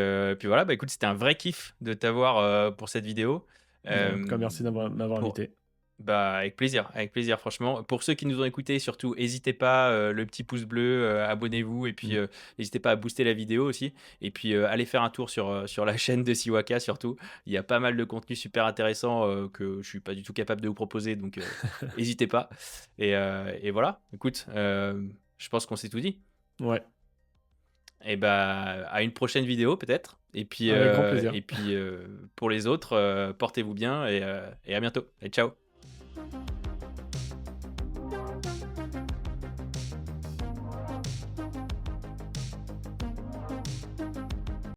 voilà, bah, écoute, c'était un vrai kiff de t'avoir, pour cette vidéo. Bah, en tout cas, merci d'avoir m'avoir Pour invité. Bah, avec plaisir, franchement. Pour ceux qui nous ont écoutés, surtout, n'hésitez pas, le petit pouce bleu, abonnez-vous, et puis, Mmh. n'hésitez pas à booster la vidéo aussi. Et puis, allez faire un tour sur la chaîne de Siwaka surtout. Il y a pas mal de contenu super intéressant, que je suis pas du tout capable de vous proposer, donc, n'hésitez pas. Et voilà, écoute, je pense qu'on s'est tout dit. Ouais, Et bah, à une prochaine vidéo peut-être. Et puis, avec grand plaisir. pour les autres, portez-vous bien, et à bientôt. Et ciao.